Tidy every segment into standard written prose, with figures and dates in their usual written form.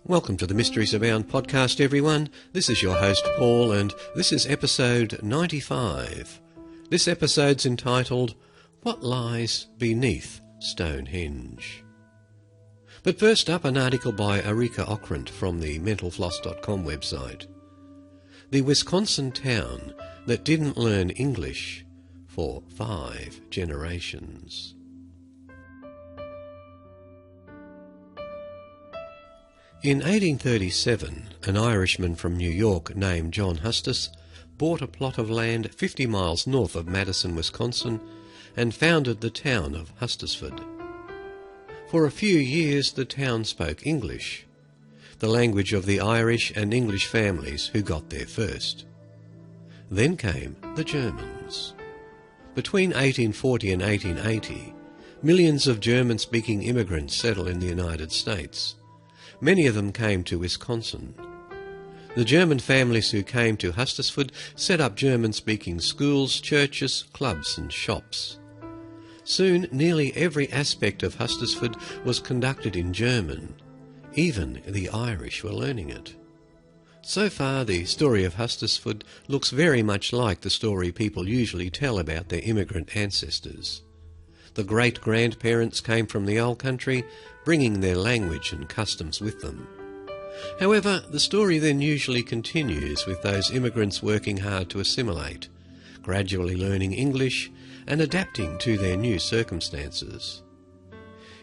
Welcome to the Mysteries Abound podcast, everyone. This is your host, Paul, and this is episode 95. This episode's entitled, What Lies Beneath Stonehenge? But first up, an article by Arika Okrant from the mentalfloss.com website. The Wisconsin town that didn't learn English for 5 generations. In 1837, an Irishman from New York named John Hustis bought a plot of land 50 miles north of Madison, Wisconsin, and founded the town of Hustisford. For a few years the town spoke English, the language of the Irish and English families who got there first. Then came the Germans. Between 1840 and 1880, millions of German-speaking immigrants settled in the United States. Many of them came to Wisconsin. The German families who came to Hustisford set up German-speaking schools, churches, clubs and shops. Soon, nearly every aspect of Hustisford was conducted in German. Even the Irish were learning it. So far, the story of Hustisford looks very much like the story people usually tell about their immigrant ancestors. The great-grandparents came from the old country, bringing their language and customs with them. However, the story then usually continues with those immigrants working hard to assimilate, gradually learning English and adapting to their new circumstances.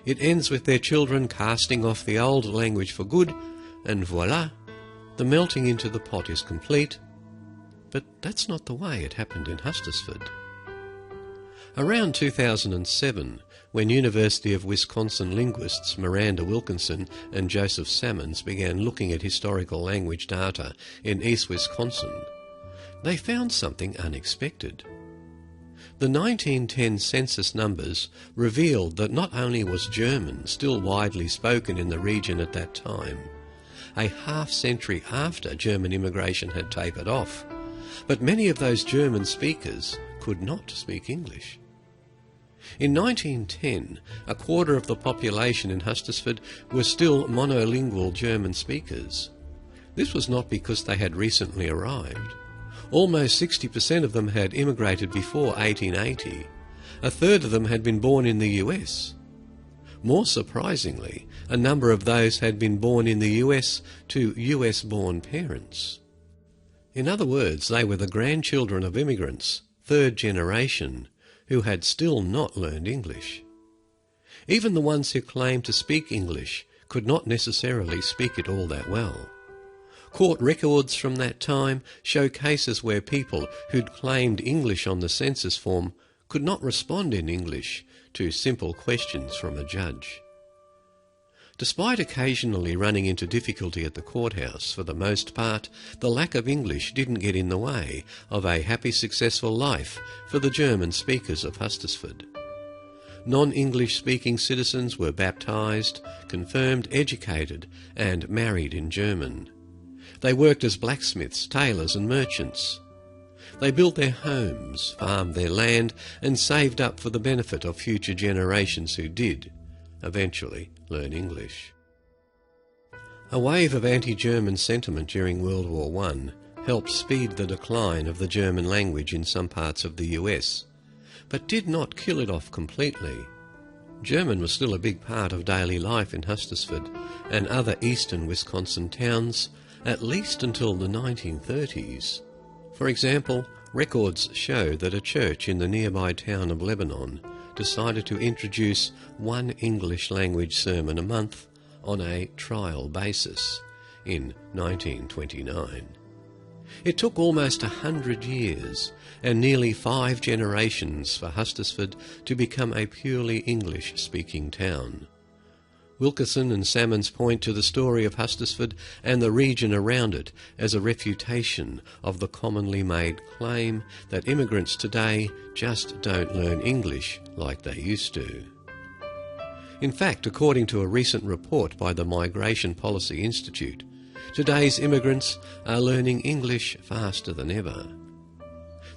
It ends with their children casting off the old language for good, and voila, the melting into the pot is complete. But that's not the way it happened in Hustisford. Around 2007, when University of Wisconsin linguists Miranda Wilkinson and Joseph Sammons began looking at historical language data in East Wisconsin, they found something unexpected. The 1910 census numbers revealed that not only was German still widely spoken in the region at that time, a half-century after German immigration had tapered off, but many of those German speakers could not speak English. In 1910, a quarter of the population in Hustisford were still monolingual German speakers. This was not because they had recently arrived. Almost 60% of them had immigrated before 1880. A third of them had been born in the US. More surprisingly, a number of those had been born in the US to US-born parents. In other words, they were the grandchildren of immigrants, third generation, who had still not learned English. Even the ones who claimed to speak English could not necessarily speak it all that well. Court records from that time show cases where people who'd claimed English on the census form could not respond in English to simple questions from a judge. Despite occasionally running into difficulty at the courthouse, for the most part, the lack of English didn't get in the way of a happy, successful life for the German speakers of Hustisford. Non-English speaking citizens were baptised, confirmed, educated, and married in German. They worked as blacksmiths, tailors, and merchants. They built their homes, farmed their land, and saved up for the benefit of future generations who did eventually learn English. A wave of anti-German sentiment during World War I helped speed the decline of the German language in some parts of the US, but did not kill it off completely. German was still a big part of daily life in Hustisford and other eastern Wisconsin towns, at least until the 1930s. For example, records show that a church in the nearby town of Lebanon decided to introduce one English language sermon a month on a trial basis in 1929. It took almost 100 years and nearly 5 generations for Hustisford to become a purely English-speaking town. Wilkinson and Sammons point to the story of Hustisford and the region around it as a refutation of the commonly made claim that immigrants today just don't learn English like they used to. In fact, according to a recent report by the Migration Policy Institute, today's immigrants are learning English faster than ever.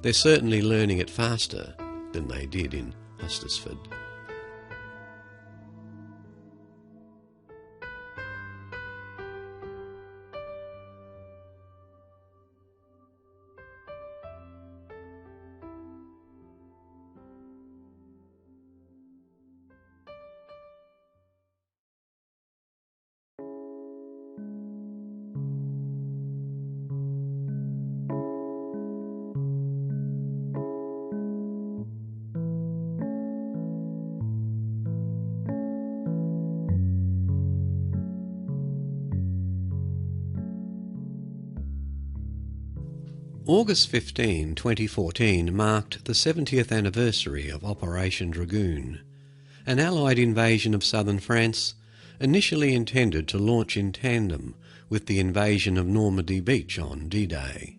They're certainly learning it faster than they did in Hustisford. August 15, 2014 marked the 70th anniversary of Operation Dragoon, an Allied invasion of southern France initially intended to launch in tandem with the invasion of Normandy Beach on D-Day.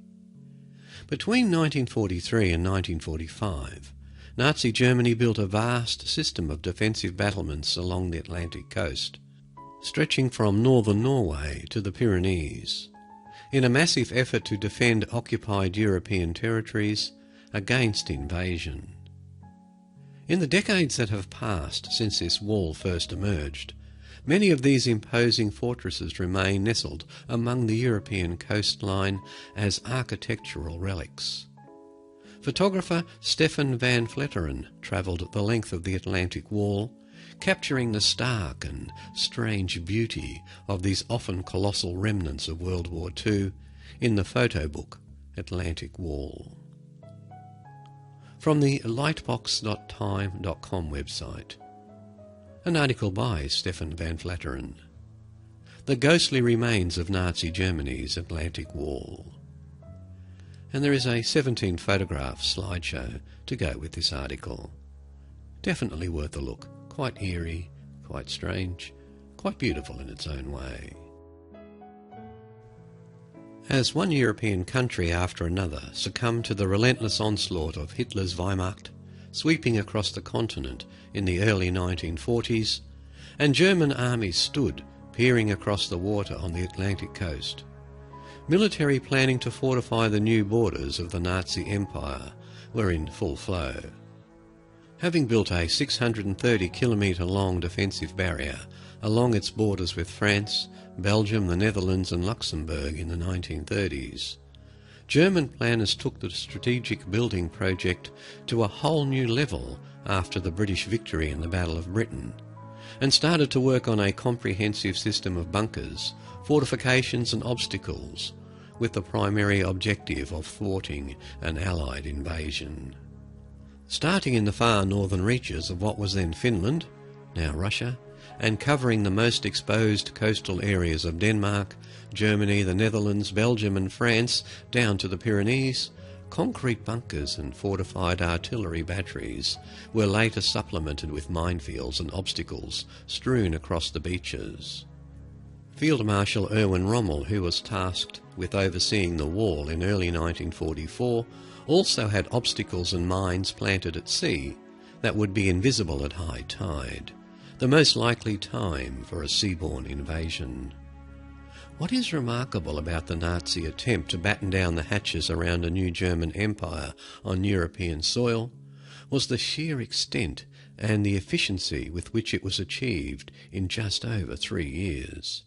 Between 1943 and 1945, Nazi Germany built a vast system of defensive battlements along the Atlantic coast, stretching from northern Norway to the Pyrenees, in a massive effort to defend occupied European territories against invasion. In the decades that have passed since this wall first emerged, many of these imposing fortresses remain nestled among the European coastline as architectural relics. Photographer Stefan van Vletteren travelled the length of the Atlantic Wall, capturing the stark and strange beauty of these often colossal remnants of World War II in the photo book Atlantic Wall. From the lightbox.time.com website, an article by Stefan van Vletteren. The ghostly remains of Nazi Germany's Atlantic Wall. And there is a 17-photograph slideshow to go with this article. Definitely worth a look. Quite eerie, quite strange, quite beautiful in its own way. As one European country after another succumbed to the relentless onslaught of Hitler's Wehrmacht, sweeping across the continent in the early 1940s, and German armies stood peering across the water on the Atlantic coast, military planning to fortify the new borders of the Nazi Empire were in full flow. Having built a 630-kilometre-long defensive barrier along its borders with France, Belgium, the Netherlands and Luxembourg in the 1930s, German planners took the strategic building project to a whole new level after the British victory in the Battle of Britain, and started to work on a comprehensive system of bunkers, fortifications and obstacles, with the primary objective of thwarting an Allied invasion. Starting in the far northern reaches of what was then Finland, now Russia, and covering the most exposed coastal areas of Denmark, Germany, the Netherlands, Belgium and France down to the Pyrenees, concrete bunkers and fortified artillery batteries were later supplemented with minefields and obstacles strewn across the beaches. Field Marshal Erwin Rommel, who was tasked with overseeing the wall in early 1944, also had obstacles and mines planted at sea that would be invisible at high tide, the most likely time for a seaborne invasion. What is remarkable about the Nazi attempt to batten down the hatches around a new German empire on European soil was the sheer extent and the efficiency with which it was achieved in just over 3 years.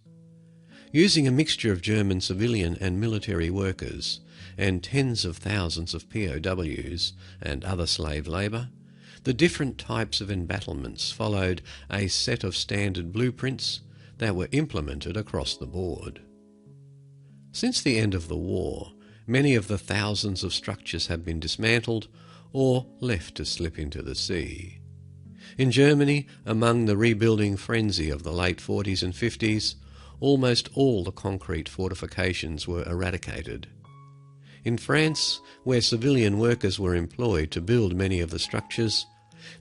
Using a mixture of German civilian and military workers and tens of thousands of POWs and other slave labour, the different types of embattlements followed a set of standard blueprints that were implemented across the board. Since the end of the war, many of the thousands of structures have been dismantled or left to slip into the sea. In Germany, among the rebuilding frenzy of the late 40s and 50s, almost all the concrete fortifications were eradicated. In France, where civilian workers were employed to build many of the structures,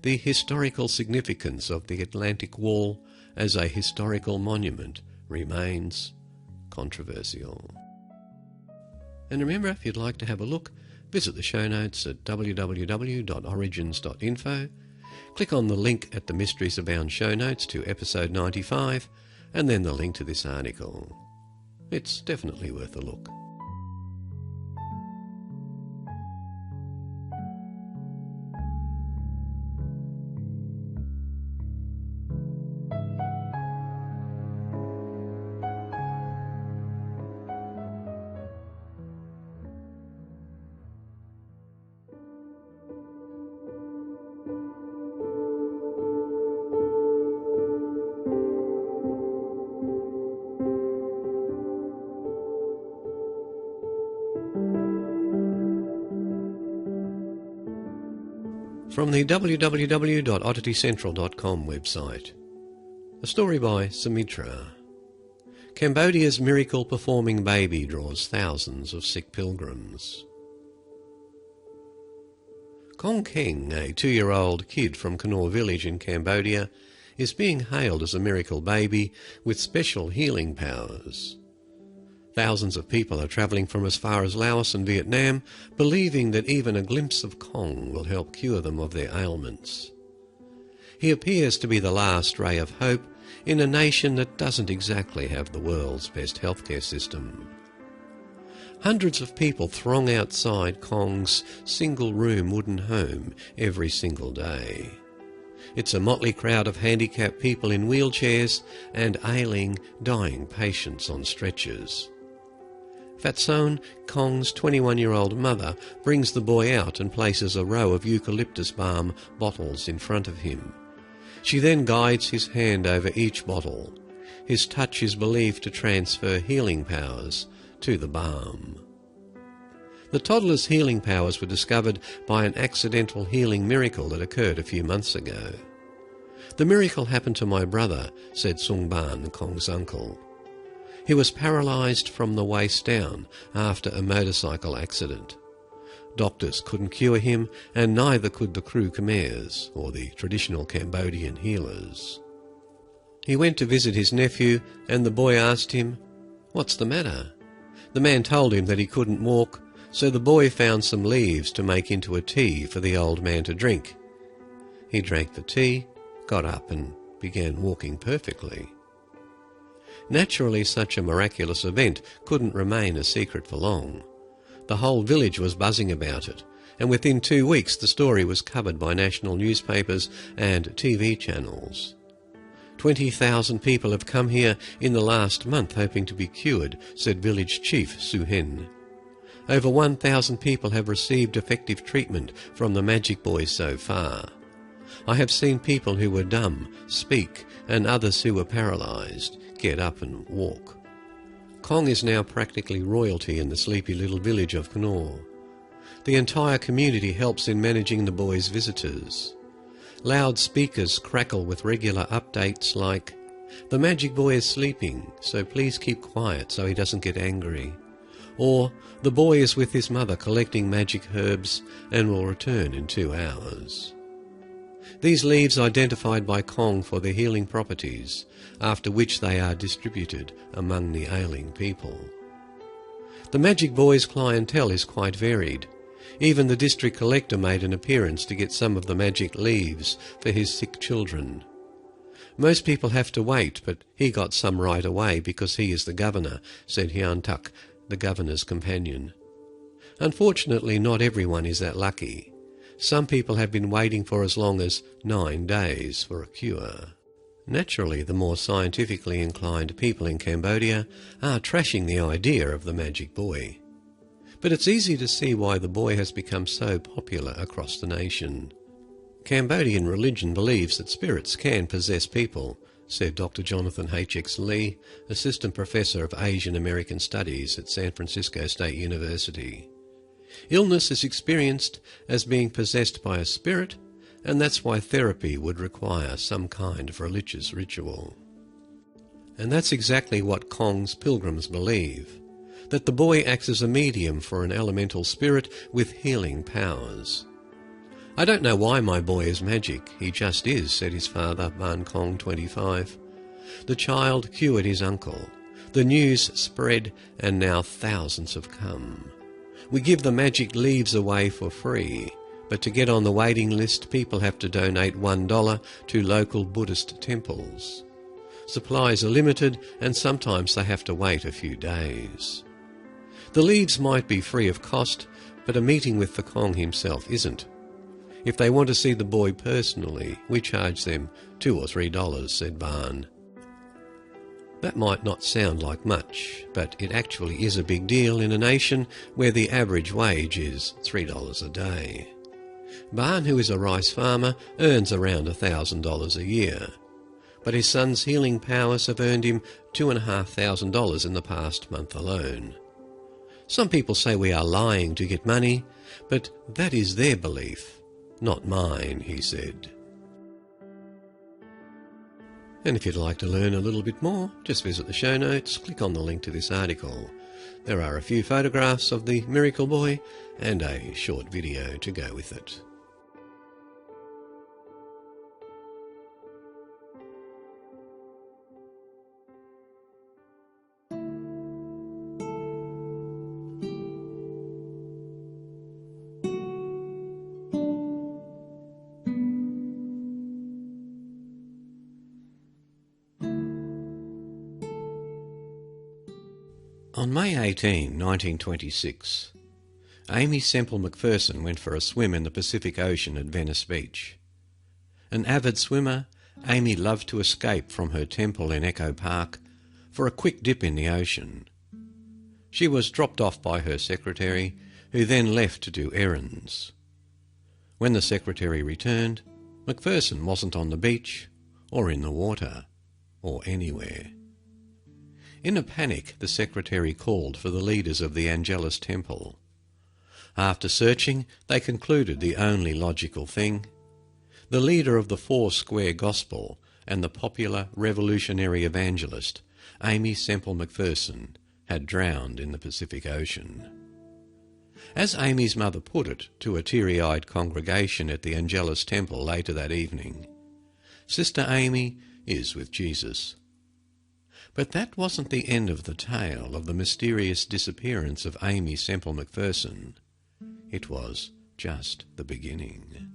the historical significance of the Atlantic Wall as a historical monument remains controversial. And remember, if you'd like to have a look, visit the show notes at www.origins.info, click on the link at the Mysteries Abound show notes to episode 95, and then the link to this article. It's definitely worth a look. From the www.odditycentral.com website. A story by Sumitra. Cambodia's miracle-performing baby draws thousands of sick pilgrims. Kong Keng, a 2-year-old kid from Kanor village in Cambodia, is being hailed as a miracle baby with special healing powers. Thousands of people are travelling from as far as Laos and Vietnam, believing that even a glimpse of Kong will help cure them of their ailments. He appears to be the last ray of hope in a nation that doesn't exactly have the world's best healthcare system. Hundreds of people throng outside Kong's single-room wooden home every single day. It's a motley crowd of handicapped people in wheelchairs and ailing, dying patients on stretchers. Fatson, Kong's 21-year-old mother, brings the boy out and places a row of eucalyptus balm bottles in front of him. She then guides his hand over each bottle. His touch is believed to transfer healing powers to the balm. The toddler's healing powers were discovered by an accidental healing miracle that occurred a few months ago. "The miracle happened to my brother," said Sung Ban, Kong's uncle. "He was paralysed from the waist down after a motorcycle accident. Doctors couldn't cure him, and neither could the Kru Khmers, or the traditional Cambodian healers. He went to visit his nephew, and the boy asked him, 'What's the matter?' The man told him that he couldn't walk, so the boy found some leaves to make into a tea for the old man to drink. He drank the tea, got up and began walking perfectly." Naturally, such a miraculous event couldn't remain a secret for long. The whole village was buzzing about it, and within 2 weeks the story was covered by national newspapers and TV channels. 20,000 people have come here in the last month hoping to be cured, said village chief Su Hen. Over 1,000 people have received effective treatment from the Magic Boys so far. I have seen people who were dumb speak, and others who were paralysed get up and walk. Kong is now practically royalty in the sleepy little village of Kanor. The entire community helps in managing the boy's visitors. Loudspeakers crackle with regular updates like, "The magic boy is sleeping, so please keep quiet so he doesn't get angry." Or, "The boy is with his mother collecting magic herbs and will return in 2 hours. These leaves identified by Kong for their healing properties, after which they are distributed among the ailing people. The Magic Boy's clientele is quite varied. Even the district collector made an appearance to get some of the magic leaves for his sick children. "Most people have to wait, but he got some right away because he is the governor," said Hyun Tak, the governor's companion. "Unfortunately, not everyone is that lucky. Some people have been waiting for as long as 9 days for a cure." Naturally, the more scientifically inclined people in Cambodia are trashing the idea of the magic boy. But it's easy to see why the boy has become so popular across the nation. Cambodian religion believes that spirits can possess people, said Dr. Jonathan H.X. Lee, Assistant Professor of Asian American Studies at San Francisco State University. Illness is experienced as being possessed by a spirit, and that's why therapy would require some kind of religious ritual. And that's exactly what Kong's pilgrims believe, that the boy acts as a medium for an elemental spirit with healing powers. "I don't know why my boy is magic, he just is," said his father, Ban Kong, 25. The child cured his uncle. The news spread, and now thousands have come. "We give the magic leaves away for free, but to get on the waiting list, people have to donate $1 to local Buddhist temples. Supplies are limited, and sometimes they have to wait a few days. The leaves might be free of cost, but a meeting with the Kong himself isn't. If they want to see the boy personally, we charge them $2 or $3, said Ban. That might not sound like much, but it actually is a big deal in a nation where the average wage is $3 a day. Ban, who is a rice farmer, earns around $1,000 a year, but his son's healing powers have earned him $2,500 in the past month alone. Some people say we are lying to get money, but that is their belief, not mine, he said. And if you'd like to learn a little bit more, just visit the show notes, click on the link to this article. There are a few photographs of the Miracle Boy and a short video to go with it. On May 18, 1926, Aimee Semple McPherson went for a swim in the Pacific Ocean at Venice Beach. An avid swimmer, Aimee loved to escape from her temple in Echo Park for a quick dip in the ocean. She was dropped off by her secretary, who then left to do errands. When the secretary returned, McPherson wasn't on the beach, or in the water, or anywhere. In a panic, the secretary called for the leaders of the Angelus Temple. After searching, they concluded the only logical thing. The leader of the Four Square Gospel and the popular revolutionary evangelist, Aimee Semple McPherson, had drowned in the Pacific Ocean. As Aimee's mother put it to a teary-eyed congregation at the Angelus Temple later that evening, "Sister Aimee is with Jesus." But that wasn't the end of the tale of the mysterious disappearance of Aimee Semple McPherson. It was just the beginning.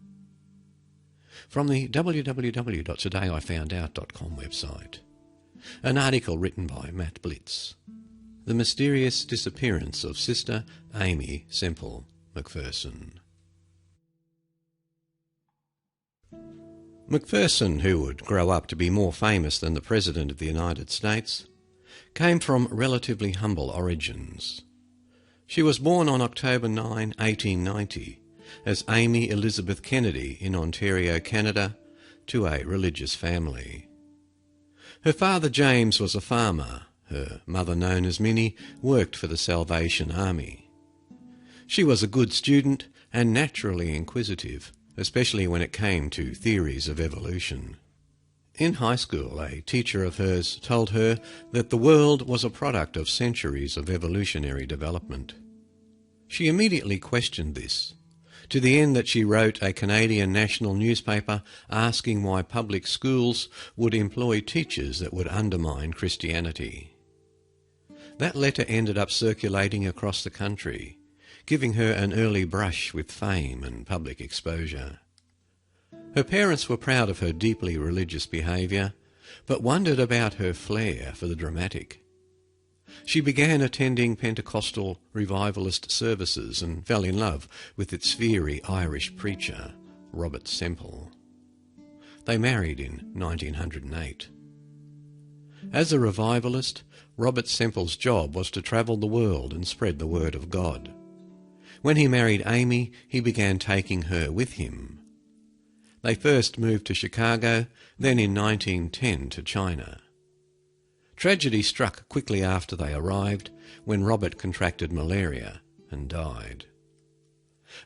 From the www.todayifoundout.com website, an article written by Matt Blitz. The mysterious disappearance of Sister Aimee Semple McPherson. McPherson, who would grow up to be more famous than the President of the United States, came from relatively humble origins. She was born on October 9, 1890, as Aimee Elizabeth Kennedy in Ontario, Canada, to a religious family. Her father James was a farmer. Her mother, known as Minnie, worked for the Salvation Army. She was a good student and naturally inquisitive, especially when it came to theories of evolution. In high school, a teacher of hers told her that the world was a product of centuries of evolutionary development. She immediately questioned this, to the end that she wrote a Canadian national newspaper asking why public schools would employ teachers that would undermine Christianity. That letter ended up circulating across the country, giving her an early brush with fame and public exposure. Her parents were proud of her deeply religious behaviour, but wondered about her flair for the dramatic. She began attending Pentecostal revivalist services and fell in love with its fiery Irish preacher, Robert Semple. They married in 1908. As a revivalist, Robert Semple's job was to travel the world and spread the word of God. When he married Aimee, he began taking her with him. They first moved to Chicago, then in 1910 to China. Tragedy struck quickly after they arrived, when Robert contracted malaria and died.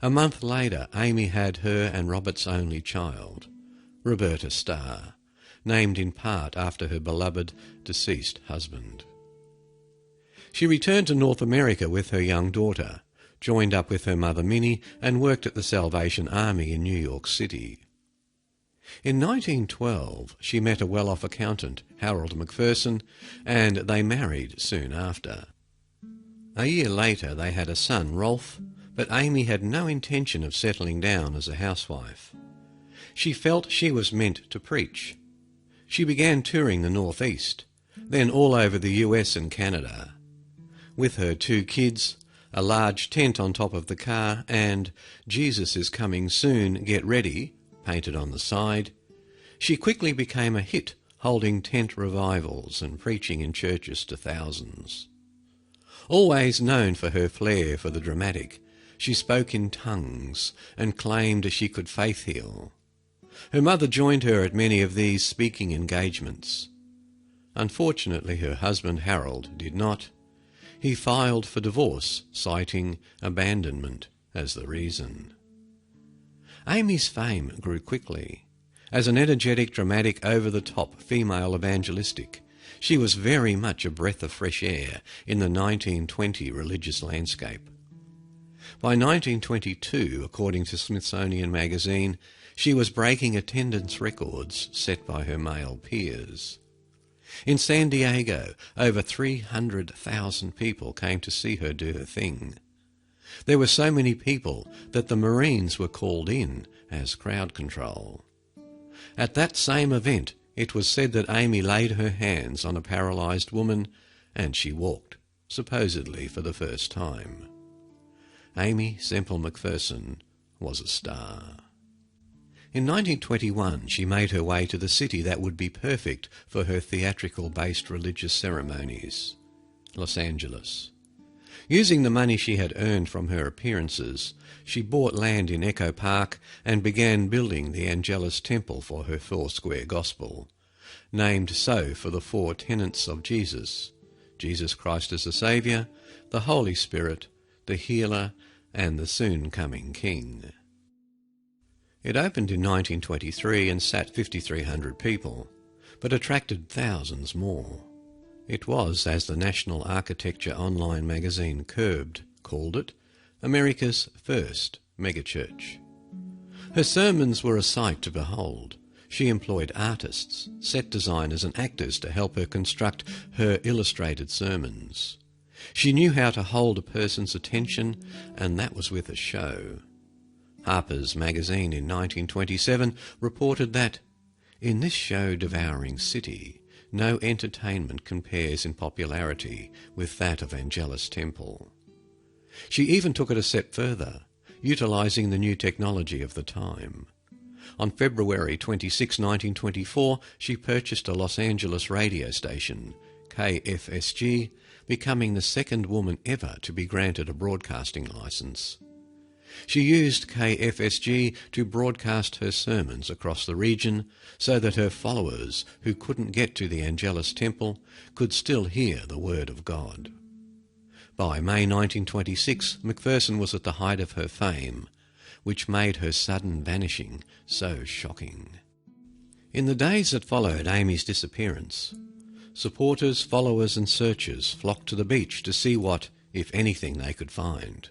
A month later, Aimee had her and Robert's only child, Roberta Starr, named in part after her beloved deceased husband. She returned to North America with her young daughter, joined up with her mother Minnie, and worked at the Salvation Army in New York City. In 1912, she met a well-off accountant, Harold McPherson, and they married soon after. A year later, they had a son, Rolf, but Aimee had no intention of settling down as a housewife. She felt she was meant to preach. She began touring the Northeast, then all over the US and Canada. With her 2 kids, a large tent on top of the car, and "Jesus is coming soon, get ready" painted on the side, she quickly became a hit, holding tent revivals and preaching in churches to thousands. Always known for her flair for the dramatic, she spoke in tongues and claimed she could faith heal. Her mother joined her at many of these speaking engagements. Unfortunately, her husband Harold did not. He filed for divorce, citing abandonment as the reason. Aimee's fame grew quickly. As an energetic, dramatic, over-the-top female evangelistic, she was very much a breath of fresh air in the 1920 religious landscape. By 1922, according to Smithsonian Magazine, she was breaking attendance records set by her male peers. In San Diego, over 300,000 people came to see her do her thing. There were so many people that the Marines were called in as crowd control. At that same event, it was said that Aimee laid her hands on a paralysed woman and she walked supposedly for the first time. Aimee Semple McPherson was a star. In 1921 she made her way to the city that would be perfect for her theatrical-based religious ceremonies, Los Angeles. Using the money she had earned from her appearances, she bought land in Echo Park and began building the Angelus Temple for her four-square gospel, named so for the four tenets of Jesus: Jesus Christ as the Saviour, the Holy Spirit, the Healer, and the soon-coming King. It opened in 1923 and sat 5,300 people, but attracted thousands more. It was, as the National Architecture online magazine Curbed called it, America's first megachurch. Her sermons were a sight to behold. She employed artists, set designers and actors to help her construct her illustrated sermons. She knew how to hold a person's attention, and that was with a show. Harper's Magazine in 1927 reported that, "In this show-devouring city, no entertainment compares in popularity with that of Angelus Temple." She even took it a step further, utilising the new technology of the time. On February 26, 1924, she purchased a Los Angeles radio station, KFSG, becoming the second woman ever to be granted a broadcasting licence. She used KFSG to broadcast her sermons across the region so that her followers who couldn't get to the Angelus Temple could still hear the Word of God. By May 1926, McPherson was at the height of her fame, which made her sudden vanishing so shocking. In the days that followed Aimee's disappearance, supporters, followers and searchers flocked to the beach to see what, if anything, they could find.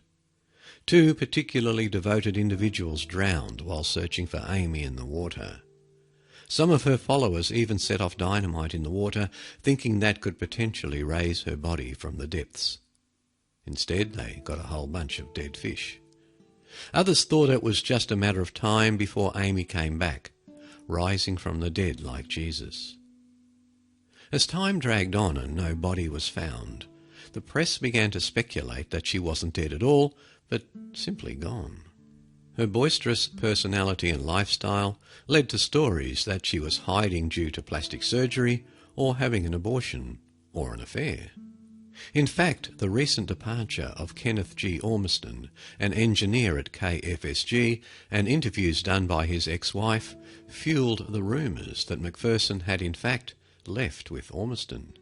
2 particularly devoted individuals drowned while searching for Aimee in the water. Some of her followers even set off dynamite in the water, thinking that could potentially raise her body from the depths. Instead, they got a whole bunch of dead fish. Others thought it was just a matter of time before Aimee came back, rising from the dead like Jesus. As time dragged on and no body was found, the press began to speculate that she wasn't dead at all, but simply gone. Her boisterous personality and lifestyle led to stories that she was hiding due to plastic surgery or having an abortion or an affair. In fact, the recent departure of Kenneth G. Ormiston, an engineer at KFSG, and interviews done by his ex-wife fueled the rumours that McPherson had in fact left with Ormiston.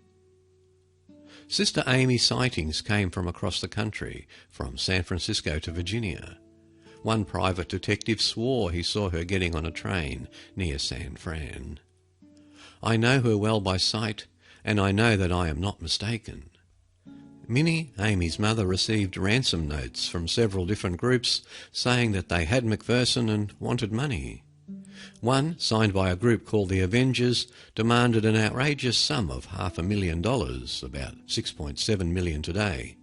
Sister Aimee sightings came from across the country, from San Francisco to Virginia. One private detective swore he saw her getting on a train near San Fran. "I know her well by sight, and I know that I am not mistaken." Minnie, Aimee's mother, received ransom notes from several different groups saying that they had McPherson and wanted money. One, signed by a group called the Avengers, demanded an outrageous sum of $500,000, about $6.7 million today.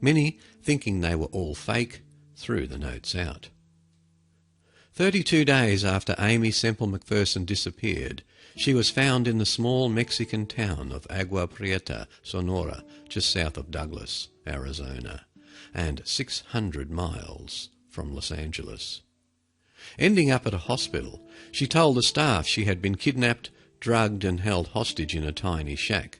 Minnie, thinking they were all fake, threw the notes out. 32 days after Aimee Semple McPherson disappeared, she was found in the small Mexican town of Agua Prieta, Sonora, just south of Douglas, Arizona, and 600 miles from Los Angeles. Ending up at a hospital, she told the staff she had been kidnapped, drugged and held hostage in a tiny shack.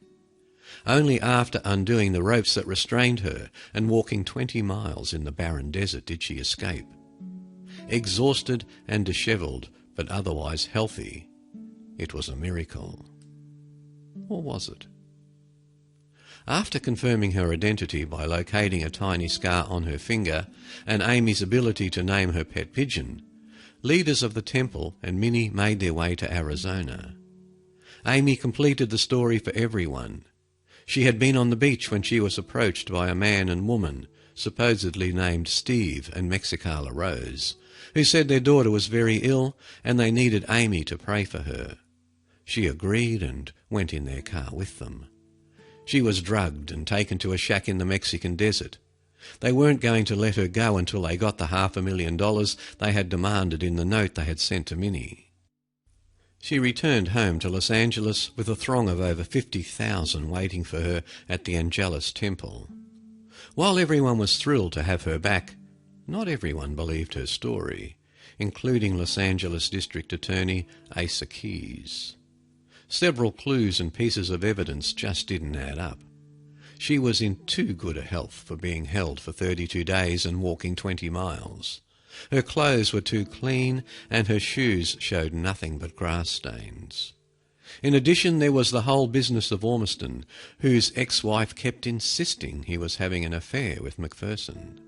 Only after undoing the ropes that restrained her and walking 20 miles in the barren desert did she escape. Exhausted and dishevelled, but otherwise healthy, it was a miracle. Or was it? After confirming her identity by locating a tiny scar on her finger and Aimee's ability to name her pet pigeon, leaders of the temple and Minnie made their way to Arizona. Aimee completed the story for everyone. She had been on the beach when she was approached by a man and woman, supposedly named Steve and Mexicala Rose, who said their daughter was very ill and they needed Aimee to pray for her. She agreed and went in their car with them. She was drugged and taken to a shack in the Mexican desert. They weren't going to let her go until they got the $500,000 they had demanded in the note they had sent to Minnie. She returned home to Los Angeles with a throng of over 50,000 waiting for her at the Angelus Temple. While everyone was thrilled to have her back, not everyone believed her story, including Los Angeles District Attorney Asa Keys. Several clues and pieces of evidence just didn't add up. She was in too good a health for being held for 32 days and walking 20 miles. Her clothes were too clean, and her shoes showed nothing but grass stains. In addition, there was the whole business of Ormiston, whose ex-wife kept insisting he was having an affair with Macpherson.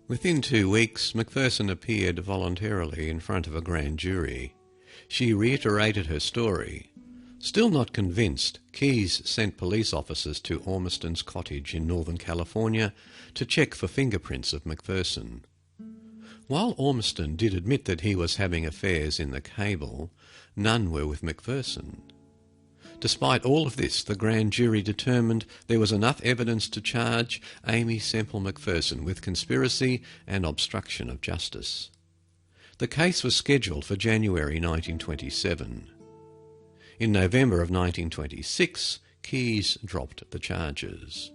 Within 2 weeks, Macpherson appeared voluntarily in front of a grand jury. She reiterated her story. Still not convinced, Keys sent police officers to Ormiston's cottage in Northern California to check for fingerprints of Macpherson. While Ormiston did admit that he was having affairs in the cable, none were with Macpherson. Despite all of this, the grand jury determined there was enough evidence to charge Aimee Semple Macpherson with conspiracy and obstruction of justice. The case was scheduled for January 1927. In November of 1926, Keys dropped the charges.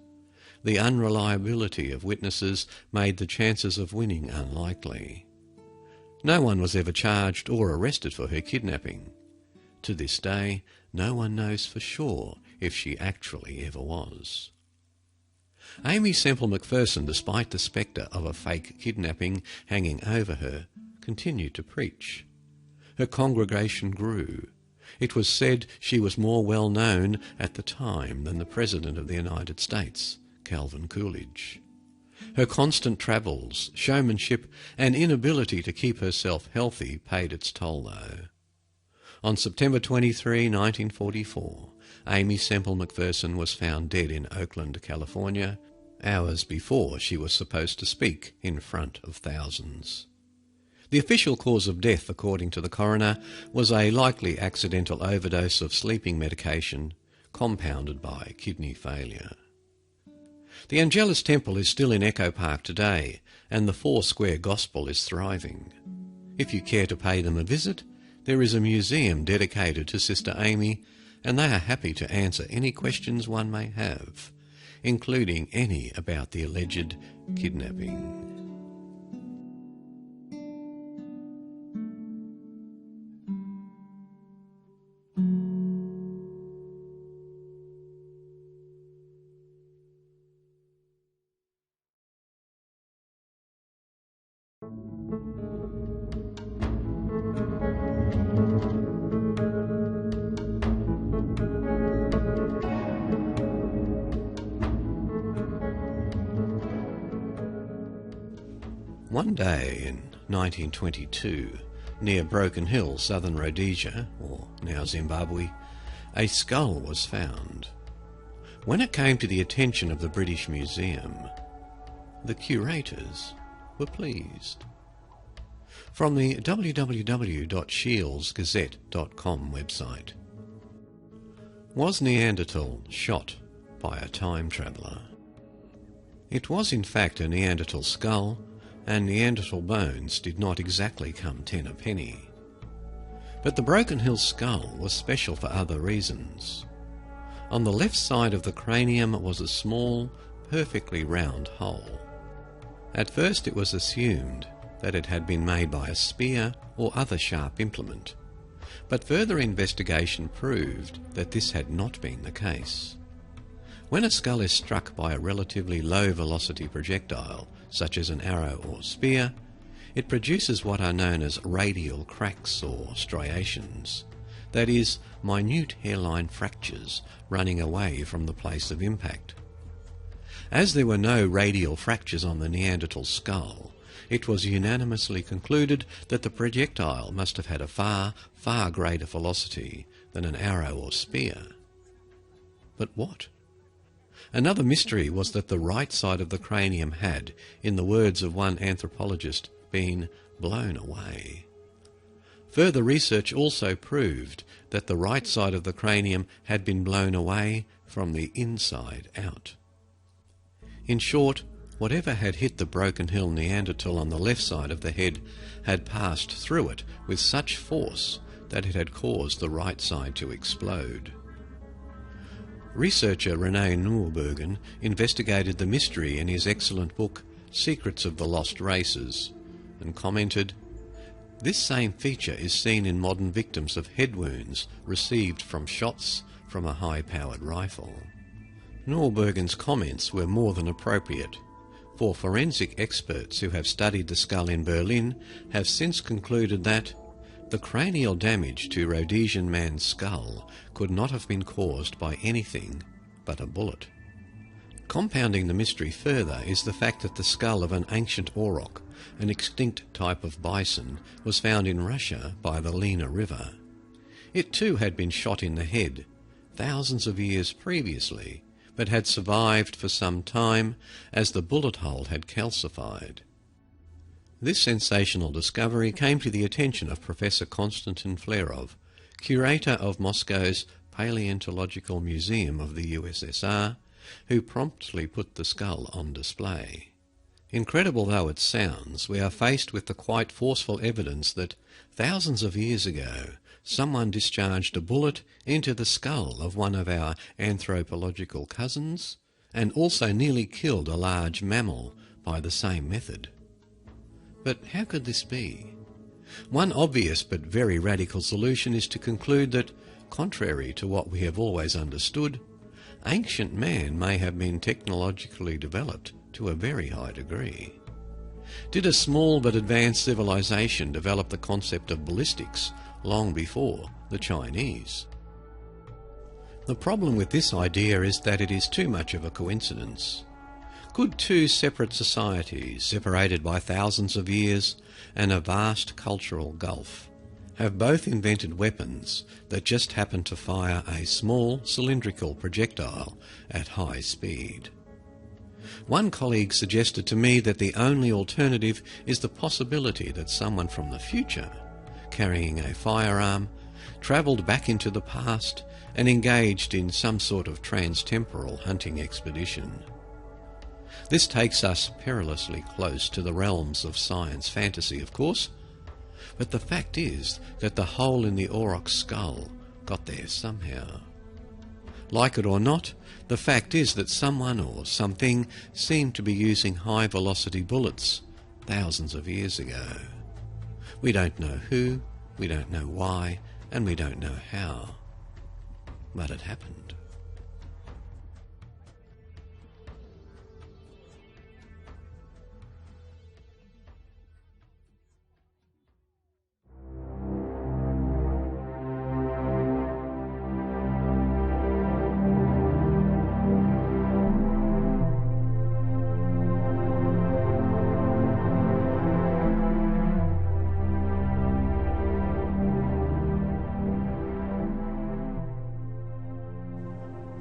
The unreliability of witnesses made the chances of winning unlikely. No one was ever charged or arrested for her kidnapping. To this day, no one knows for sure if she actually ever was. Aimee Semple Macpherson, despite the spectre of a fake kidnapping hanging over her, continued to preach. Her congregation grew. It was said she was more well known at the time than the President of the United States, Calvin Coolidge. Her constant travels, showmanship, and inability to keep herself healthy paid its toll, though. On September 23, 1944, Aimee Semple Macpherson was found dead in Oakland, California, hours before she was supposed to speak in front of thousands. The official cause of death, according to the coroner, was a likely accidental overdose of sleeping medication compounded by kidney failure. The Angelus Temple is still in Echo Park today, and the Four-Square Gospel is thriving. If you care to pay them a visit, there is a museum dedicated to Sister Aimee, and they are happy to answer any questions one may have, including any about the alleged kidnapping. One day in 1922, near Broken Hill, southern Rhodesia, or now Zimbabwe, a skull was found. When it came to the attention of the British Museum, the curators were pleased. From the www.shieldsgazette.com website. Was Neanderthal shot by a time traveller? It was in fact a Neanderthal skull, and Neanderthal bones did not exactly come 10 a penny. But the Broken Hill skull was special for other reasons. On the left side of the cranium was a small, perfectly round hole. At first it was assumed that it had been made by a spear or other sharp implement, but further investigation proved that this had not been the case. When a skull is struck by a relatively low-velocity projectile, such as an arrow or spear, it produces what are known as radial cracks or striations, that is, minute hairline fractures running away from the place of impact. As there were no radial fractures on the Neanderthal skull, it was unanimously concluded that the projectile must have had a far, far greater velocity than an arrow or spear. But what? Another mystery was that the right side of the cranium had, in the words of one anthropologist, been blown away. Further research also proved that the right side of the cranium had been blown away from the inside out. In short, whatever had hit the Broken Hill Neanderthal on the left side of the head had passed through it with such force that it had caused the right side to explode. Researcher René Nürburgren investigated the mystery in his excellent book Secrets of the Lost Races and commented, "This same feature is seen in modern victims of head wounds received from shots from a high-powered rifle." Nürburgren's comments were more than appropriate, for forensic experts who have studied the skull in Berlin have since concluded that the cranial damage to Rhodesian man's skull could not have been caused by anything but a bullet. Compounding the mystery further is the fact that the skull of an ancient auroch, an extinct type of bison, was found in Russia by the Lena River. It too had been shot in the head thousands of years previously, but had survived for some time as the bullet hole had calcified. This sensational discovery came to the attention of Professor Konstantin Flerov, curator of Moscow's Paleontological Museum of the USSR, who promptly put the skull on display. Incredible though it sounds, we are faced with the quite forceful evidence that thousands of years ago someone discharged a bullet into the skull of one of our anthropological cousins, and also nearly killed a large mammal by the same method. But how could this be? One obvious but very radical solution is to conclude that, contrary to what we have always understood, ancient man may have been technologically developed to a very high degree. Did a small but advanced civilization develop the concept of ballistics long before the Chinese? The problem with this idea is that it is too much of a coincidence. Could two separate societies, separated by thousands of years and a vast cultural gulf, have both invented weapons that just happen to fire a small cylindrical projectile at high speed? One colleague suggested to me that the only alternative is the possibility that someone from the future, carrying a firearm, travelled back into the past and engaged in some sort of trans-temporal hunting expedition. This takes us perilously close to the realms of science fantasy, of course, but the fact is that the hole in the auroch's skull got there somehow. Like it or not, the fact is that someone or something seemed to be using high-velocity bullets thousands of years ago. We don't know who, we don't know why, and we don't know how. But it happened.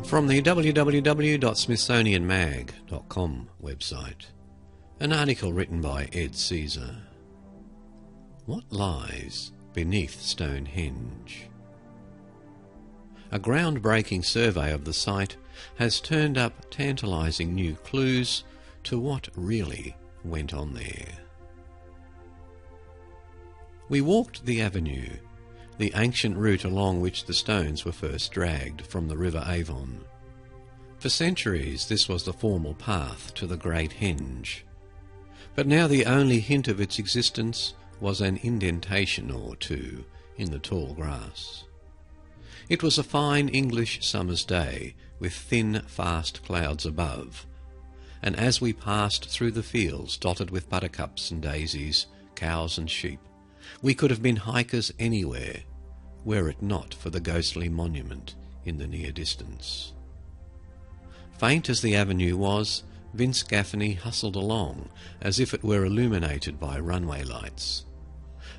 From the www.smithsonianmag.com website, an article written by Ed Caesar. What lies beneath Stonehenge? A groundbreaking survey of the site has turned up tantalising new clues to what really went on there. We walked the avenue, the ancient route along which the stones were first dragged from the River Avon. For centuries this was the formal path to the Great Henge, but now the only hint of its existence was an indentation or two in the tall grass. It was a fine English summer's day, with thin, fast clouds above, and as we passed through the fields dotted with buttercups and daisies, cows and sheep, we could have been hikers anywhere, were it not for the ghostly monument in the near distance. Faint as the avenue was, Vince Gaffney hustled along as if it were illuminated by runway lights.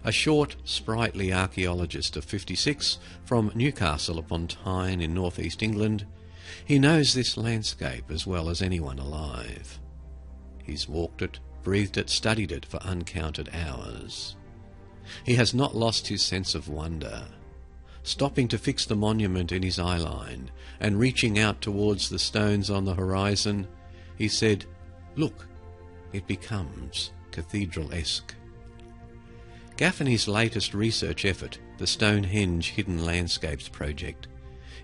A short, sprightly archaeologist of 56 from Newcastle upon Tyne in northeast England, he knows this landscape as well as anyone alive. He's walked it, breathed it, studied it for uncounted hours. He has not lost his sense of wonder. Stopping to fix the monument in his eyeline and reaching out towards the stones on the horizon, he said, "Look, it becomes cathedral-esque." Gaffney's latest research effort, the Stonehenge Hidden Landscapes Project,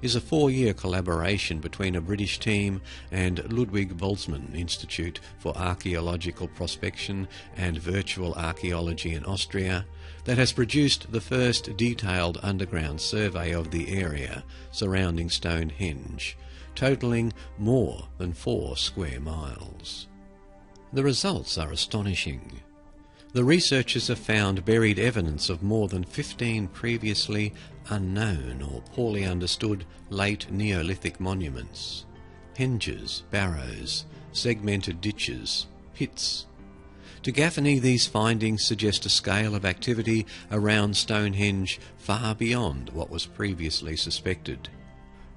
is a 4-year collaboration between a British team and Ludwig Boltzmann Institute for Archaeological Prospection and Virtual Archaeology in Austria that has produced the first detailed underground survey of the area surrounding Stonehenge, totalling more than 4 square miles. The results are astonishing. The researchers have found buried evidence of more than 15 previously unknown or poorly understood late Neolithic monuments, henges, barrows, segmented ditches, pits. To Gaffney, these findings suggest a scale of activity around Stonehenge far beyond what was previously suspected.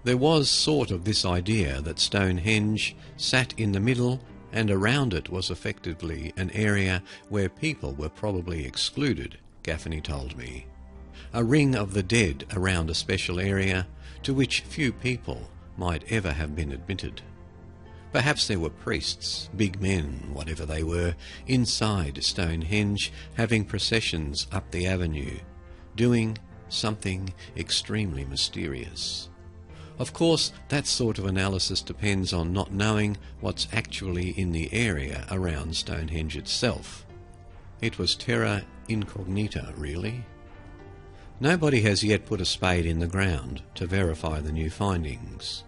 There was sort of this idea that Stonehenge sat in the middle, and around it was effectively an area where people were probably excluded, Gaffney told me. A ring of the dead around a special area to which few people might ever have been admitted. Perhaps there were priests, big men, whatever they were, inside Stonehenge, having processions up the avenue, doing something extremely mysterious. Of course, that sort of analysis depends on not knowing what's actually in the area around Stonehenge itself. It was terra incognita, really. Nobody has yet put a spade in the ground to verify the new findings,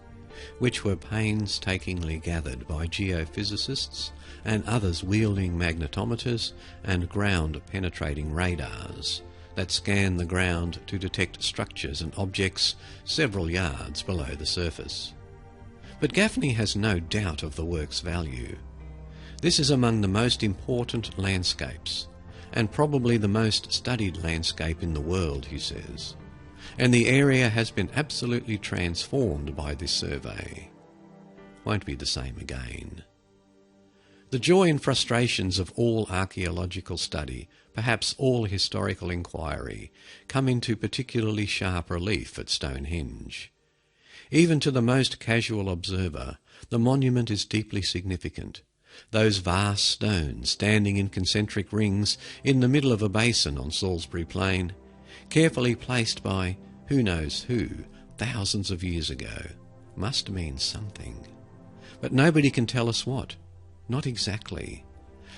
which were painstakingly gathered by geophysicists and others wielding magnetometers and ground-penetrating radars that scan the ground to detect structures and objects several yards below the surface. But Gaffney has no doubt of the work's value. This is among the most important landscapes, and probably the most studied landscape in the world, he says, and the area has been absolutely transformed by this survey. Won't be the same again. The joy and frustrations of all archaeological study, perhaps all historical inquiry, come into particularly sharp relief at Stonehenge. Even to the most casual observer, the monument is deeply significant. Those vast stones standing in concentric rings in the middle of a basin on Salisbury Plain, carefully placed by who knows who thousands of years ago, must mean something. But nobody can tell us what. Not exactly.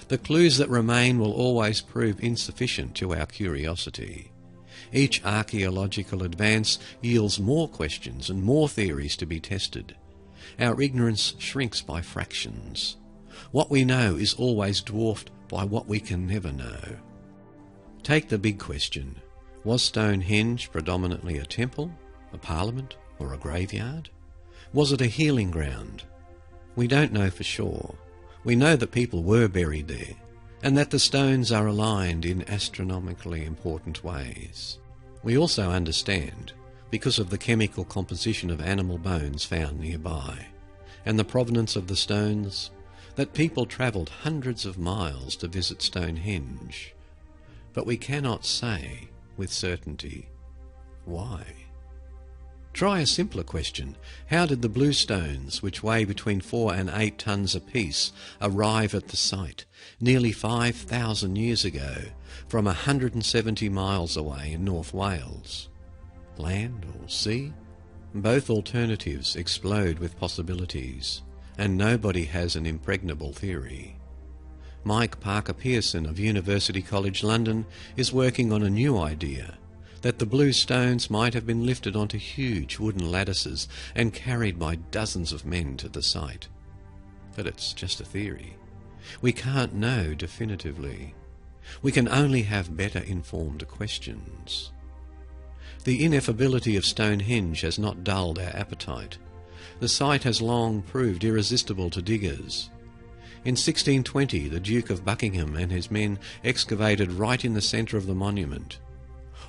The clues that remain will always prove insufficient to our curiosity. Each archaeological advance yields more questions and more theories to be tested. Our ignorance shrinks by fractions. What we know is always dwarfed by what we can never know. Take the big question. Was Stonehenge predominantly a temple, a parliament, or a graveyard? Was it a healing ground? We don't know for sure. We know that people were buried there, and that the stones are aligned in astronomically important ways. We also understand, because of the chemical composition of animal bones found nearby, and the provenance of the stones, that people travelled hundreds of miles to visit Stonehenge. But we cannot say with certainty why. Try a simpler question. How did the blue stones, which weigh between 4 and 8 tons apiece, arrive at the site nearly 5,000 years ago from 170 miles away in North Wales? Land or sea? Both alternatives explode with possibilities, and nobody has an impregnable theory. Mike Parker Pearson of University College London is working on a new idea, that the blue stones might have been lifted onto huge wooden lattices and carried by dozens of men to the site. But it's just a theory. We can't know definitively. We can only have better informed questions. The ineffability of Stonehenge has not dulled our appetite. The site has long proved irresistible to diggers. In 1620, the Duke of Buckingham and his men excavated right in the centre of the monument.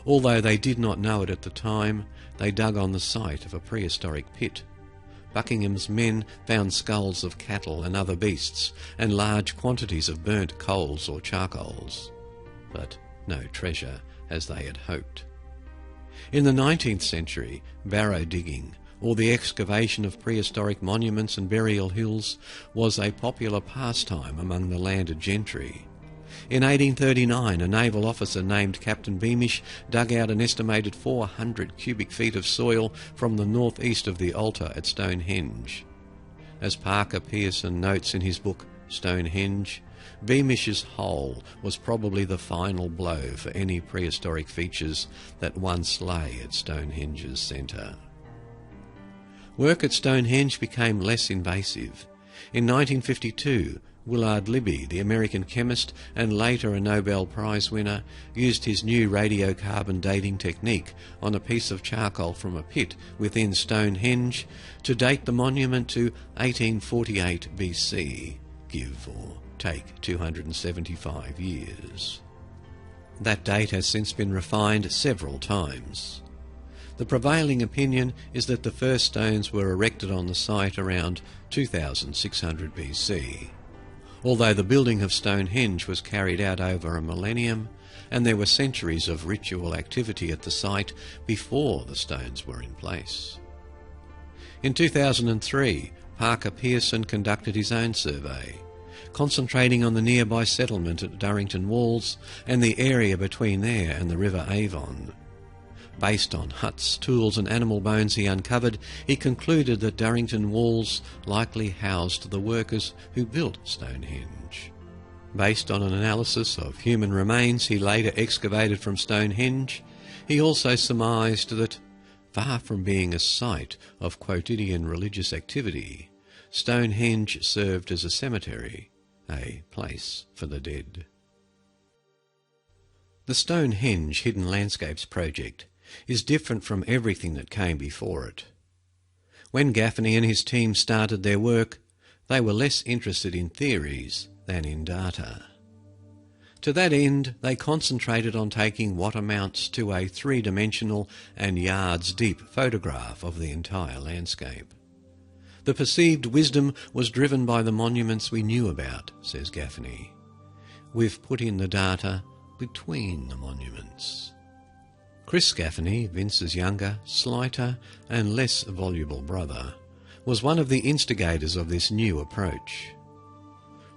Although they did not know it at the time, they dug on the site of a prehistoric pit. Buckingham's men found skulls of cattle and other beasts, and large quantities of burnt coals or charcoals. But no treasure, as they had hoped. In the 19th century, barrow digging, or the excavation of prehistoric monuments and burial hills, was a popular pastime among the landed gentry. In 1839, a naval officer named Captain Beamish dug out an estimated 400 cubic feet of soil from the northeast of the altar at Stonehenge. As Parker Pearson notes in his book Stonehenge, Beamish's hole was probably the final blow for any prehistoric features that once lay at Stonehenge's centre. Work at Stonehenge became less invasive. In 1952, Willard Libby, the American chemist and later a Nobel Prize winner, used his new radiocarbon dating technique on a piece of charcoal from a pit within Stonehenge to date the monument to 1848 BC, give or take 275 years. That date has since been refined several times. The prevailing opinion is that the first stones were erected on the site around 2600 BC. Although the building of Stonehenge was carried out over a millennium, and there were centuries of ritual activity at the site before the stones were in place. In 2003, Parker Pearson conducted his own survey, concentrating on the nearby settlement at Durrington Walls and the area between there and the River Avon. Based on huts, tools and animal bones he uncovered, he concluded that Durrington Walls likely housed the workers who built Stonehenge. Based on an analysis of human remains he later excavated from Stonehenge, he also surmised that, far from being a site of quotidian religious activity, Stonehenge served as a cemetery, a place for the dead. The Stonehenge Hidden Landscapes project is different from everything that came before it. When Gaffney and his team started their work, they were less interested in theories than in data. To that end, they concentrated on taking what amounts to a three-dimensional and yards-deep photograph of the entire landscape. The perceived wisdom was driven by the monuments we knew about, says Gaffney. We've put in the data between the monuments. Chris Gaffney, Vince's younger, slighter and less voluble brother, was one of the instigators of this new approach.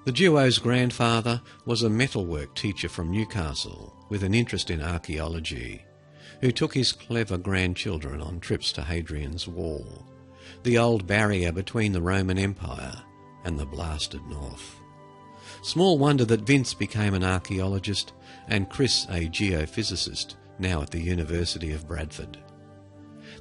The duo's grandfather was a metalwork teacher from Newcastle with an interest in archaeology, who took his clever grandchildren on trips to Hadrian's Wall, the old barrier between the Roman Empire and the blasted north. Small wonder that Vince became an archaeologist and Chris a geophysicist, now at the University of Bradford.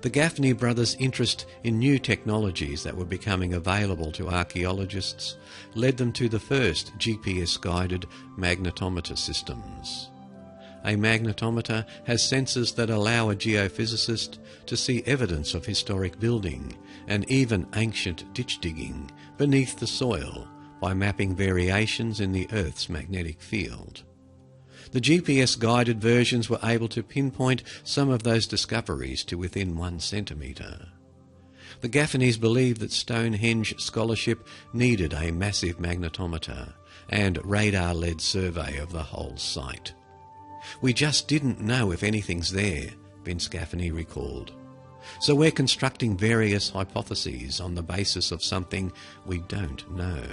The Gaffney brothers' interest in new technologies that were becoming available to archaeologists led them to the first GPS-guided magnetometer systems. A magnetometer has sensors that allow a geophysicist to see evidence of historic building and even ancient ditch digging beneath the soil by mapping variations in the Earth's magnetic field. The GPS-guided versions were able to pinpoint some of those discoveries to within 1 centimetre. The Gaffneys believed that Stonehenge scholarship needed a massive magnetometer and radar-led survey of the whole site. We just didn't know if anything's there, Vince Gaffney recalled. So we're constructing various hypotheses on the basis of something we don't know.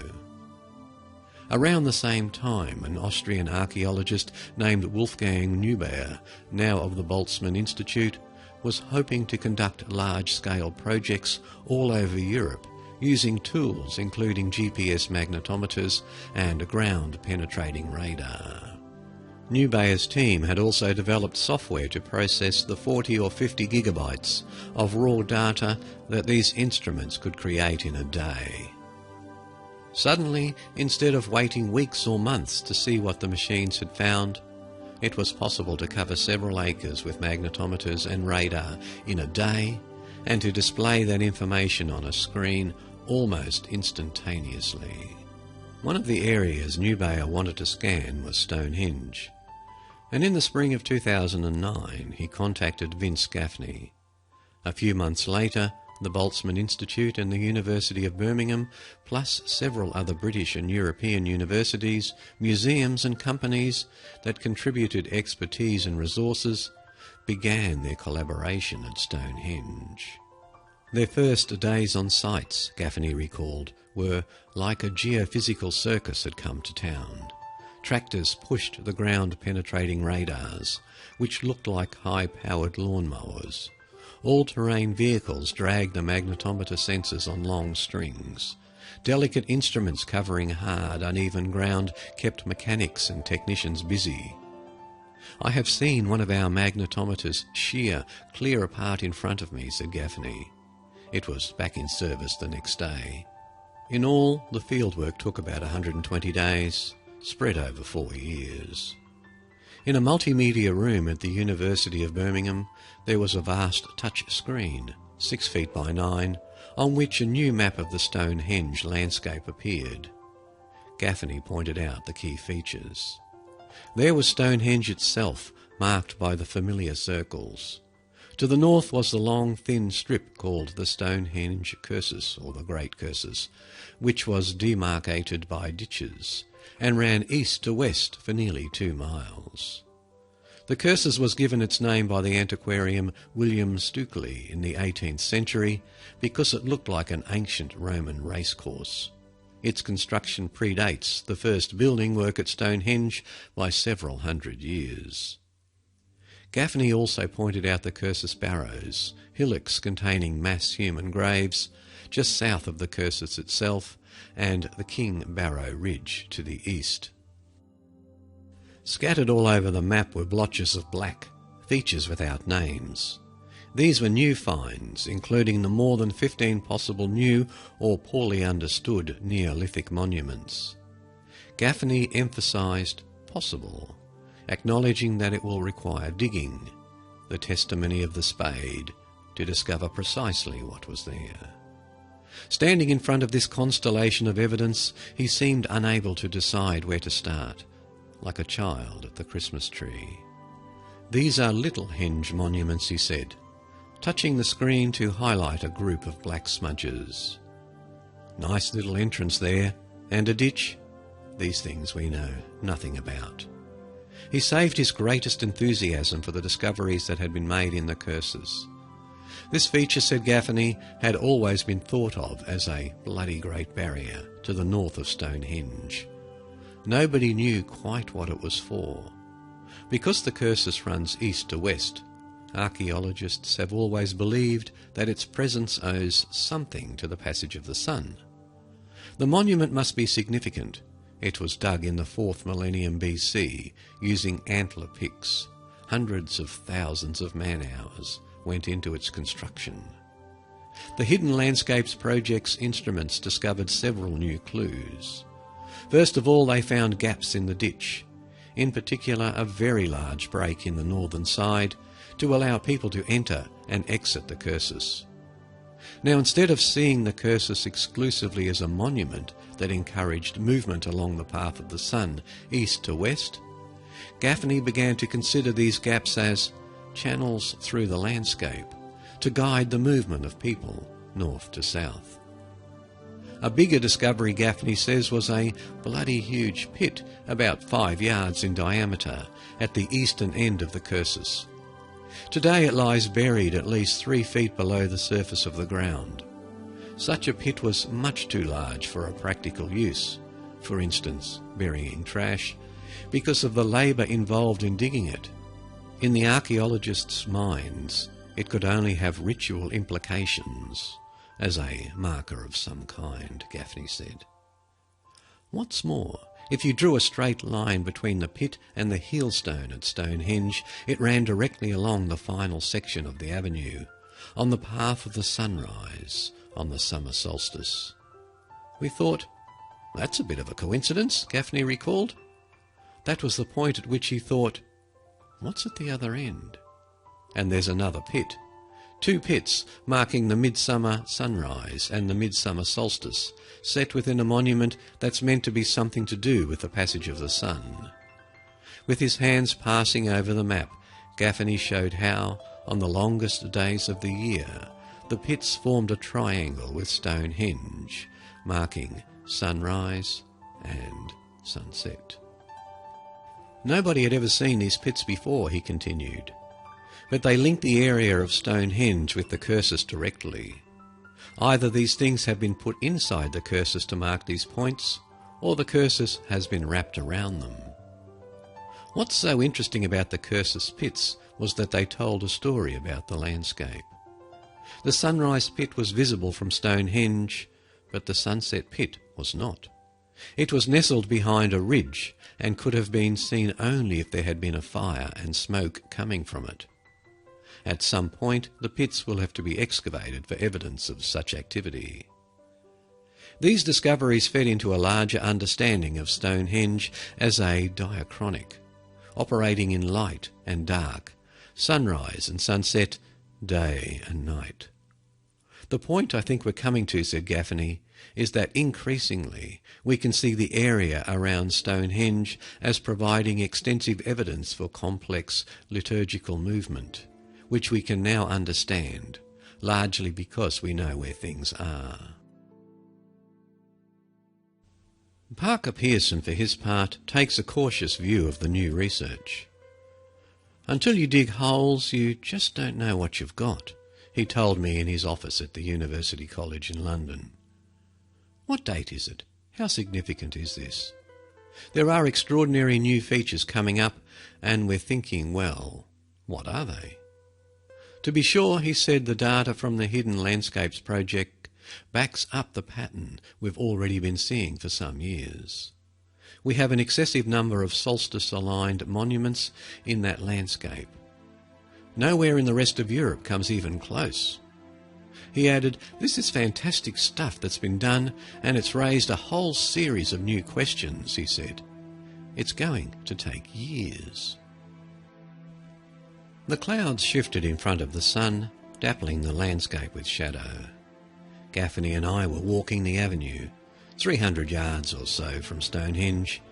Around the same time, an Austrian archaeologist named Wolfgang Neubayer, now of the Boltzmann Institute, was hoping to conduct large-scale projects all over Europe using tools including GPS magnetometers and ground-penetrating radar. Neubayer's team had also developed software to process the 40 or 50 gigabytes of raw data that these instruments could create in a day. Suddenly, instead of waiting weeks or months to see what the machines had found, it was possible to cover several acres with magnetometers and radar in a day and to display that information on a screen almost instantaneously. One of the areas Neubayer wanted to scan was Stonehenge, and in the spring of 2009 he contacted Vince Gaffney. A few months later, the Boltzmann Institute and the University of Birmingham, plus several other British and European universities, museums and companies that contributed expertise and resources, began their collaboration at Stonehenge. Their first days on sites, Gaffney recalled, were like a geophysical circus had come to town. Tractors pushed the ground-penetrating radars, which looked like high-powered lawnmowers. All-terrain vehicles dragged the magnetometer sensors on long strings. Delicate instruments covering hard, uneven ground kept mechanics and technicians busy. "I have seen one of our magnetometers shear clear apart in front of me," said Gaffney. It was back in service the next day. In all, the fieldwork took about 120 days, spread over 4 years. In a multimedia room at the University of Birmingham, there was a vast touch screen, 6 feet by 9, on which a new map of the Stonehenge landscape appeared. Gaffney pointed out the key features. There was Stonehenge itself, marked by the familiar circles. To the north was the long, thin strip called the Stonehenge Cursus, or the Great Cursus, which was demarcated by ditches, and ran east to west for nearly 2 miles. The Cursus was given its name by the antiquarian William Stukely in the 18th century because it looked like an ancient Roman racecourse. Its construction predates the first building work at Stonehenge by several hundred years. Gaffney also pointed out the Cursus Barrows, hillocks containing mass human graves, just south of the Cursus itself, and the King Barrow Ridge to the east. Scattered all over the map were blotches of black, features without names. These were new finds, including the more than 15 possible new or poorly understood Neolithic monuments. Gaffney emphasised possible, acknowledging that it will require digging, the testimony of the spade, to discover precisely what was there. Standing in front of this constellation of evidence, he seemed unable to decide where to start, like a child at the Christmas tree. "These are little henge monuments," he said, touching the screen to highlight a group of black smudges. "Nice little entrance there, and a ditch. These things we know nothing about." He saved his greatest enthusiasm for the discoveries that had been made in the Cursus. This feature, said Gaffney, had always been thought of as a bloody Great Barrier to the north of Stonehenge. Nobody knew quite what it was for. Because the Cursus runs east to west, archaeologists have always believed that its presence owes something to the passage of the sun. The monument must be significant. It was dug in the 4th millennium BC using antler picks. Hundreds of thousands of man-hours went into its construction. The Hidden Landscapes Project's instruments discovered several new clues. First of all, they found gaps in the ditch, in particular a very large break in the northern side to allow people to enter and exit the Cursus. Now, instead of seeing the Cursus exclusively as a monument that encouraged movement along the path of the sun east to west, Gaffney began to consider these gaps as channels through the landscape to guide the movement of people north to south. A bigger discovery, Gaffney says, was a bloody huge pit about 5 yards in diameter at the eastern end of the Cursus. Today it lies buried at least 3 feet below the surface of the ground. Such a pit was much too large for a practical use, for instance, burying trash, because of the labour involved in digging it. In the archaeologists' minds, it could only have ritual implications, as a marker of some kind, Gaffney said. What's more, if you drew a straight line between the pit and the heelstone at Stonehenge, it ran directly along the final section of the avenue, on the path of the sunrise on the summer solstice. We thought, that's a bit of a coincidence, Gaffney recalled. That was the point at which he thought, what's at the other end? And there's another pit. 2 pits marking the midsummer sunrise and the midsummer solstice, set within a monument that's meant to be something to do with the passage of the sun. With his hands passing over the map, Gaffney showed how, on the longest days of the year, the pits formed a triangle with Stonehenge, marking sunrise and sunset. Nobody had ever seen these pits before, he continued, but they linked the area of Stonehenge with the Cursus directly. Either these things have been put inside the Cursus to mark these points, or the Cursus has been wrapped around them. What's so interesting about the Cursus pits was that they told a story about the landscape. The sunrise pit was visible from Stonehenge, but the sunset pit was not. It was nestled behind a ridge and could have been seen only if there had been a fire and smoke coming from it. At some point, the pits will have to be excavated for evidence of such activity. These discoveries fed into a larger understanding of Stonehenge as a diachronic, operating in light and dark, sunrise and sunset, day and night. The point I think we're coming to, said Gaffney, is that increasingly we can see the area around Stonehenge as providing extensive evidence for complex liturgical movement, which we can now understand, largely because we know where things are. Parker Pearson, for his part, takes a cautious view of the new research. Until you dig holes, you just don't know what you've got, he told me in his office at the University College in London. What date is it? How significant is this? There are extraordinary new features coming up, and we're thinking, well, what are they? To be sure, he said, the data from the Hidden Landscapes project backs up the pattern we've already been seeing for some years. We have an excessive number of solstice-aligned monuments in that landscape. Nowhere in the rest of Europe comes even close. He added, this is fantastic stuff that's been done, and it's raised a whole series of new questions, he said. It's going to take years. The clouds shifted in front of the sun, dappling the landscape with shadow. Gaffney and I were walking the avenue, 300 yards or so from Stonehenge,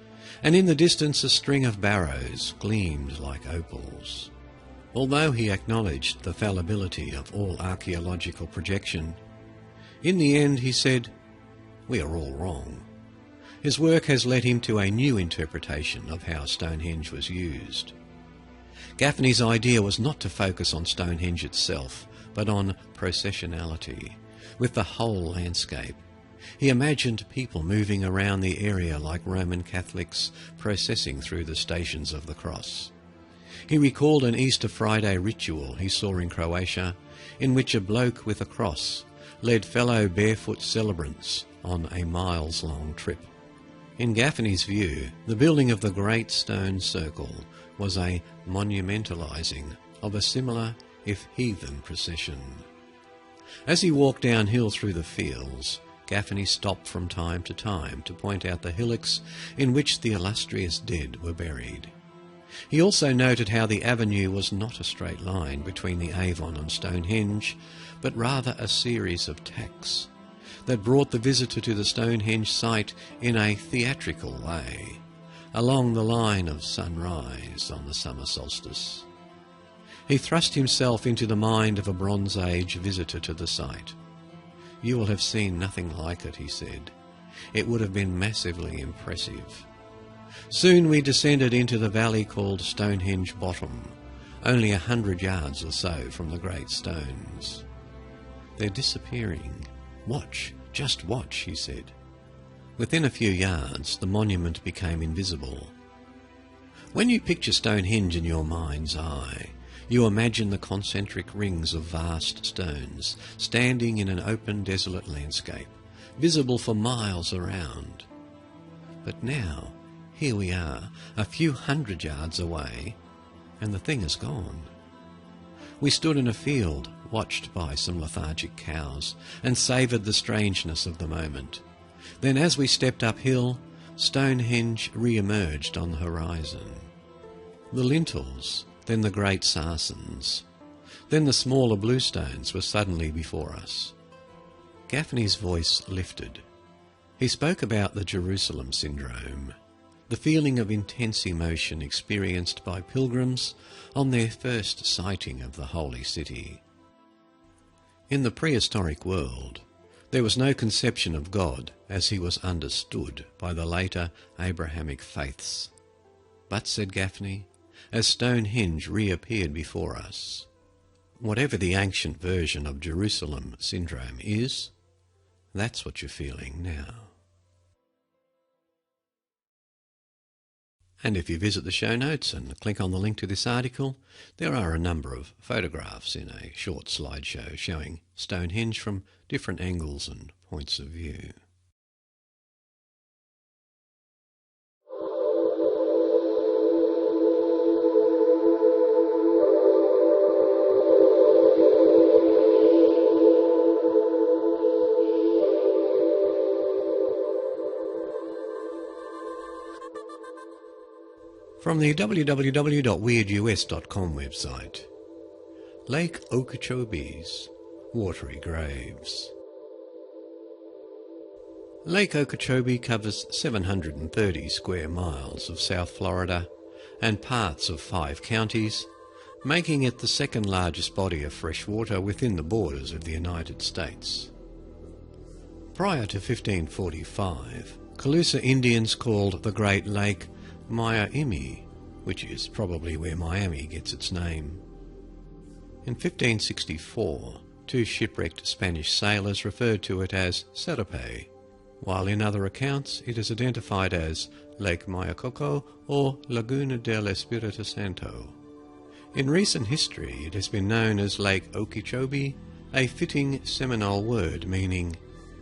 and in the distance a string of barrows gleamed like opals. Although he acknowledged the fallibility of all archaeological projection, in the end, he said, we are all wrong. His work has led him to a new interpretation of how Stonehenge was used. Gaffney's idea was not to focus on Stonehenge itself, but on processionality, with the whole landscape. He imagined people moving around the area like Roman Catholics processing through the Stations of the Cross. He recalled an Easter Friday ritual he saw in Croatia, in which a bloke with a cross led fellow barefoot celebrants on a miles-long trip. In Gaffney's view, the building of the Great Stone Circle was a monumentalising of a similar, if heathen, procession. As he walked downhill through the fields, Gaffney stopped from time to time to point out the hillocks in which the illustrious dead were buried. He also noted how the avenue was not a straight line between the Avon and Stonehenge, but rather a series of tacks that brought the visitor to the Stonehenge site in a theatrical way, along the line of sunrise on the summer solstice. He thrust himself into the mind of a Bronze Age visitor to the site. You will have seen nothing like it, he said. It would have been massively impressive. Soon we descended into the valley called Stonehenge Bottom, only 100 yards or so from the great stones. They're disappearing. Watch, just watch, he said. Within a few yards, the monument became invisible. When you picture Stonehenge in your mind's eye, you imagine the concentric rings of vast stones standing in an open, desolate landscape, visible for miles around. But now, here we are, a few 100 yards away, and the thing is gone. We stood in a field, watched by some lethargic cows, and savoured the strangeness of the moment. Then as we stepped uphill, Stonehenge re-emerged on the horizon. The lintels, then the great sarsens, then the smaller bluestones were suddenly before us. Gaffney's voice lifted. He spoke about the Jerusalem syndrome, the feeling of intense emotion experienced by pilgrims on their first sighting of the holy city. In the prehistoric world, there was no conception of God as he was understood by the later Abrahamic faiths. But, said Gaffney, as Stonehenge reappeared before us, whatever the ancient version of Jerusalem syndrome is, that's what you're feeling now. And if you visit the show notes and click on the link to this article, there are a number of photographs in a short slideshow showing Stonehenge from different angles and points of view. From the www.weirdus.com website, Lake Okeechobee's Watery Graves. Lake Okeechobee covers 730 square miles of South Florida and parts of 5 counties, making it the second largest body of fresh water within the borders of the United States. Prior to 1545, Calusa Indians called the Great Lake Aimee, which is probably where Miami gets its name. In 1564, 2 shipwrecked Spanish sailors referred to it as Serape, while in other accounts it is identified as Lake Mayacoco or Laguna del Espiritu Santo. In recent history it has been known as Lake Okeechobee, a fitting Seminole word meaning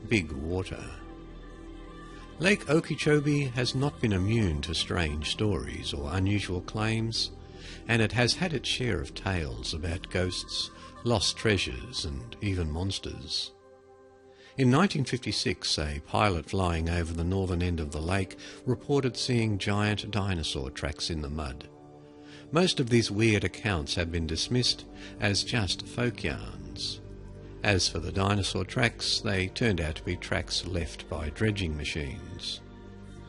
big water. Lake Okeechobee has not been immune to strange stories or unusual claims, and it has had its share of tales about ghosts, lost treasures, and even monsters. In 1956, a pilot flying over the northern end of the lake reported seeing giant dinosaur tracks in the mud. Most of these weird accounts have been dismissed as just folk yarns. As for the dinosaur tracks, they turned out to be tracks left by dredging machines.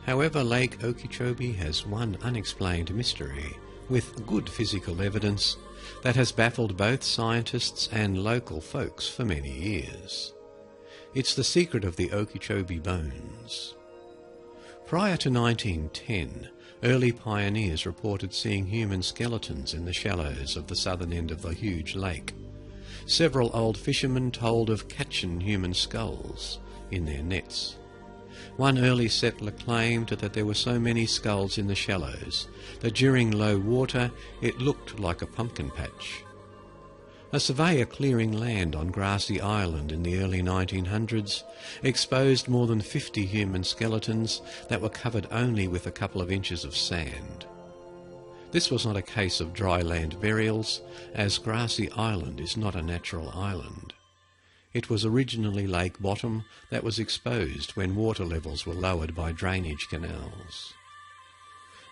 However, Lake Okeechobee has one unexplained mystery, with good physical evidence, that has baffled both scientists and local folks for many years. It's the secret of the Okeechobee bones. Prior to 1910, early pioneers reported seeing human skeletons in the shallows of the southern end of the huge lake. Several old fishermen told of catching human skulls in their nets. One early settler claimed that there were so many skulls in the shallows that during low water it looked like a pumpkin patch. A surveyor clearing land on Grassy Island in the early 1900s exposed more than 50 human skeletons that were covered only with a couple of inches of sand. This was not a case of dry land burials, as Grassy Island is not a natural island. It was originally lake bottom that was exposed when water levels were lowered by drainage canals.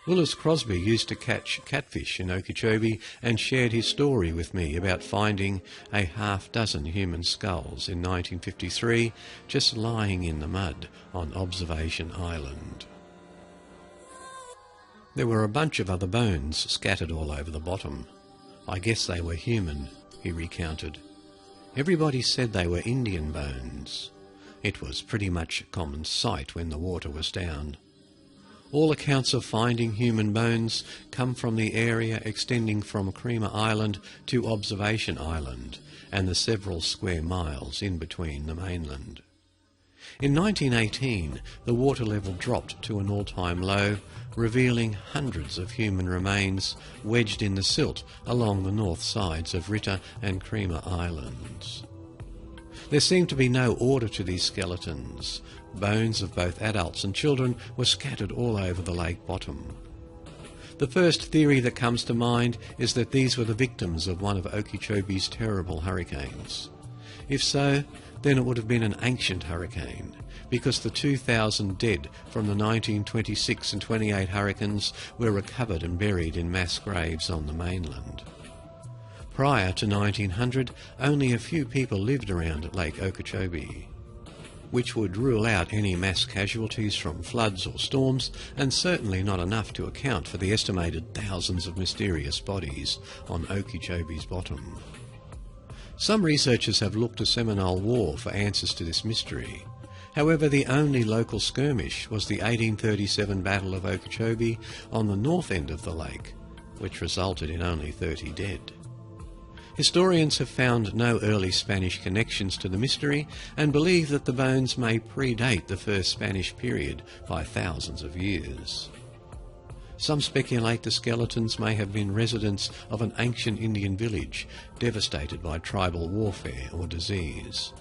Willis Crosby used to catch catfish in Okeechobee and shared his story with me about finding a half-dozen human skulls in 1953 just lying in the mud on Observation Island. There were a bunch of other bones scattered all over the bottom. I guess they were human, he recounted. Everybody said they were Indian bones. It was pretty much a common sight when the water was down. All accounts of finding human bones come from the area extending from Creamer Island to Observation Island and the several square miles in between the mainland. In 1918, the water level dropped to an all-time low, revealing hundreds of human remains wedged in the silt along the north sides of Ritter and Creamer Islands. There seemed to be no order to these skeletons. Bones of both adults and children were scattered all over the lake bottom. The first theory that comes to mind is that these were the victims of one of Okeechobee's terrible hurricanes. If so, then it would have been an ancient hurricane, because the 2,000 dead from the 1926 and 28 hurricanes were recovered and buried in mass graves on the mainland. Prior to 1900, only a few people lived around Lake Okeechobee, which would rule out any mass casualties from floods or storms, and certainly not enough to account for the estimated thousands of mysterious bodies on Okeechobee's bottom. Some researchers have looked to Seminole War for answers to this mystery. However, the only local skirmish was the 1837 Battle of Okeechobee on the north end of the lake, which resulted in only 30 dead. Historians have found no early Spanish connections to the mystery and believe that the bones may predate the first Spanish period by thousands of years. Some speculate the skeletons may have been residents of an ancient Indian village devastated by tribal warfare or disease.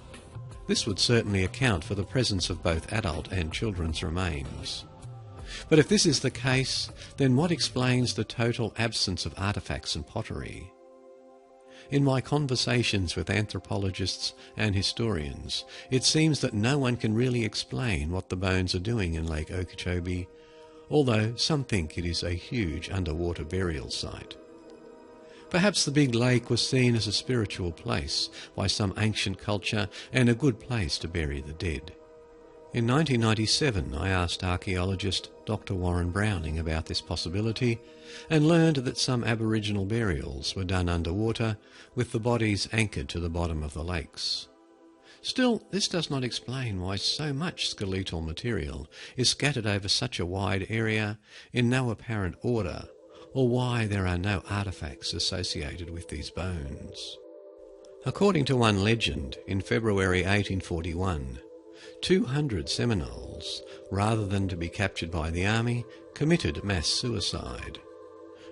This would certainly account for the presence of both adult and children's remains. But if this is the case, then what explains the total absence of artefacts and pottery? In my conversations with anthropologists and historians, it seems that no one can really explain what the bones are doing in Lake Okeechobee, although some think it is a huge underwater burial site. Perhaps the big lake was seen as a spiritual place by some ancient culture and a good place to bury the dead. In 1997, I asked archaeologist Dr. Warren Browning about this possibility and learned that some Aboriginal burials were done underwater with the bodies anchored to the bottom of the lakes. Still, this does not explain why so much skeletal material is scattered over such a wide area in no apparent order, or why there are no artefacts associated with these bones. According to one legend, in February 1841, 200 Seminoles, rather than to be captured by the army, committed mass suicide.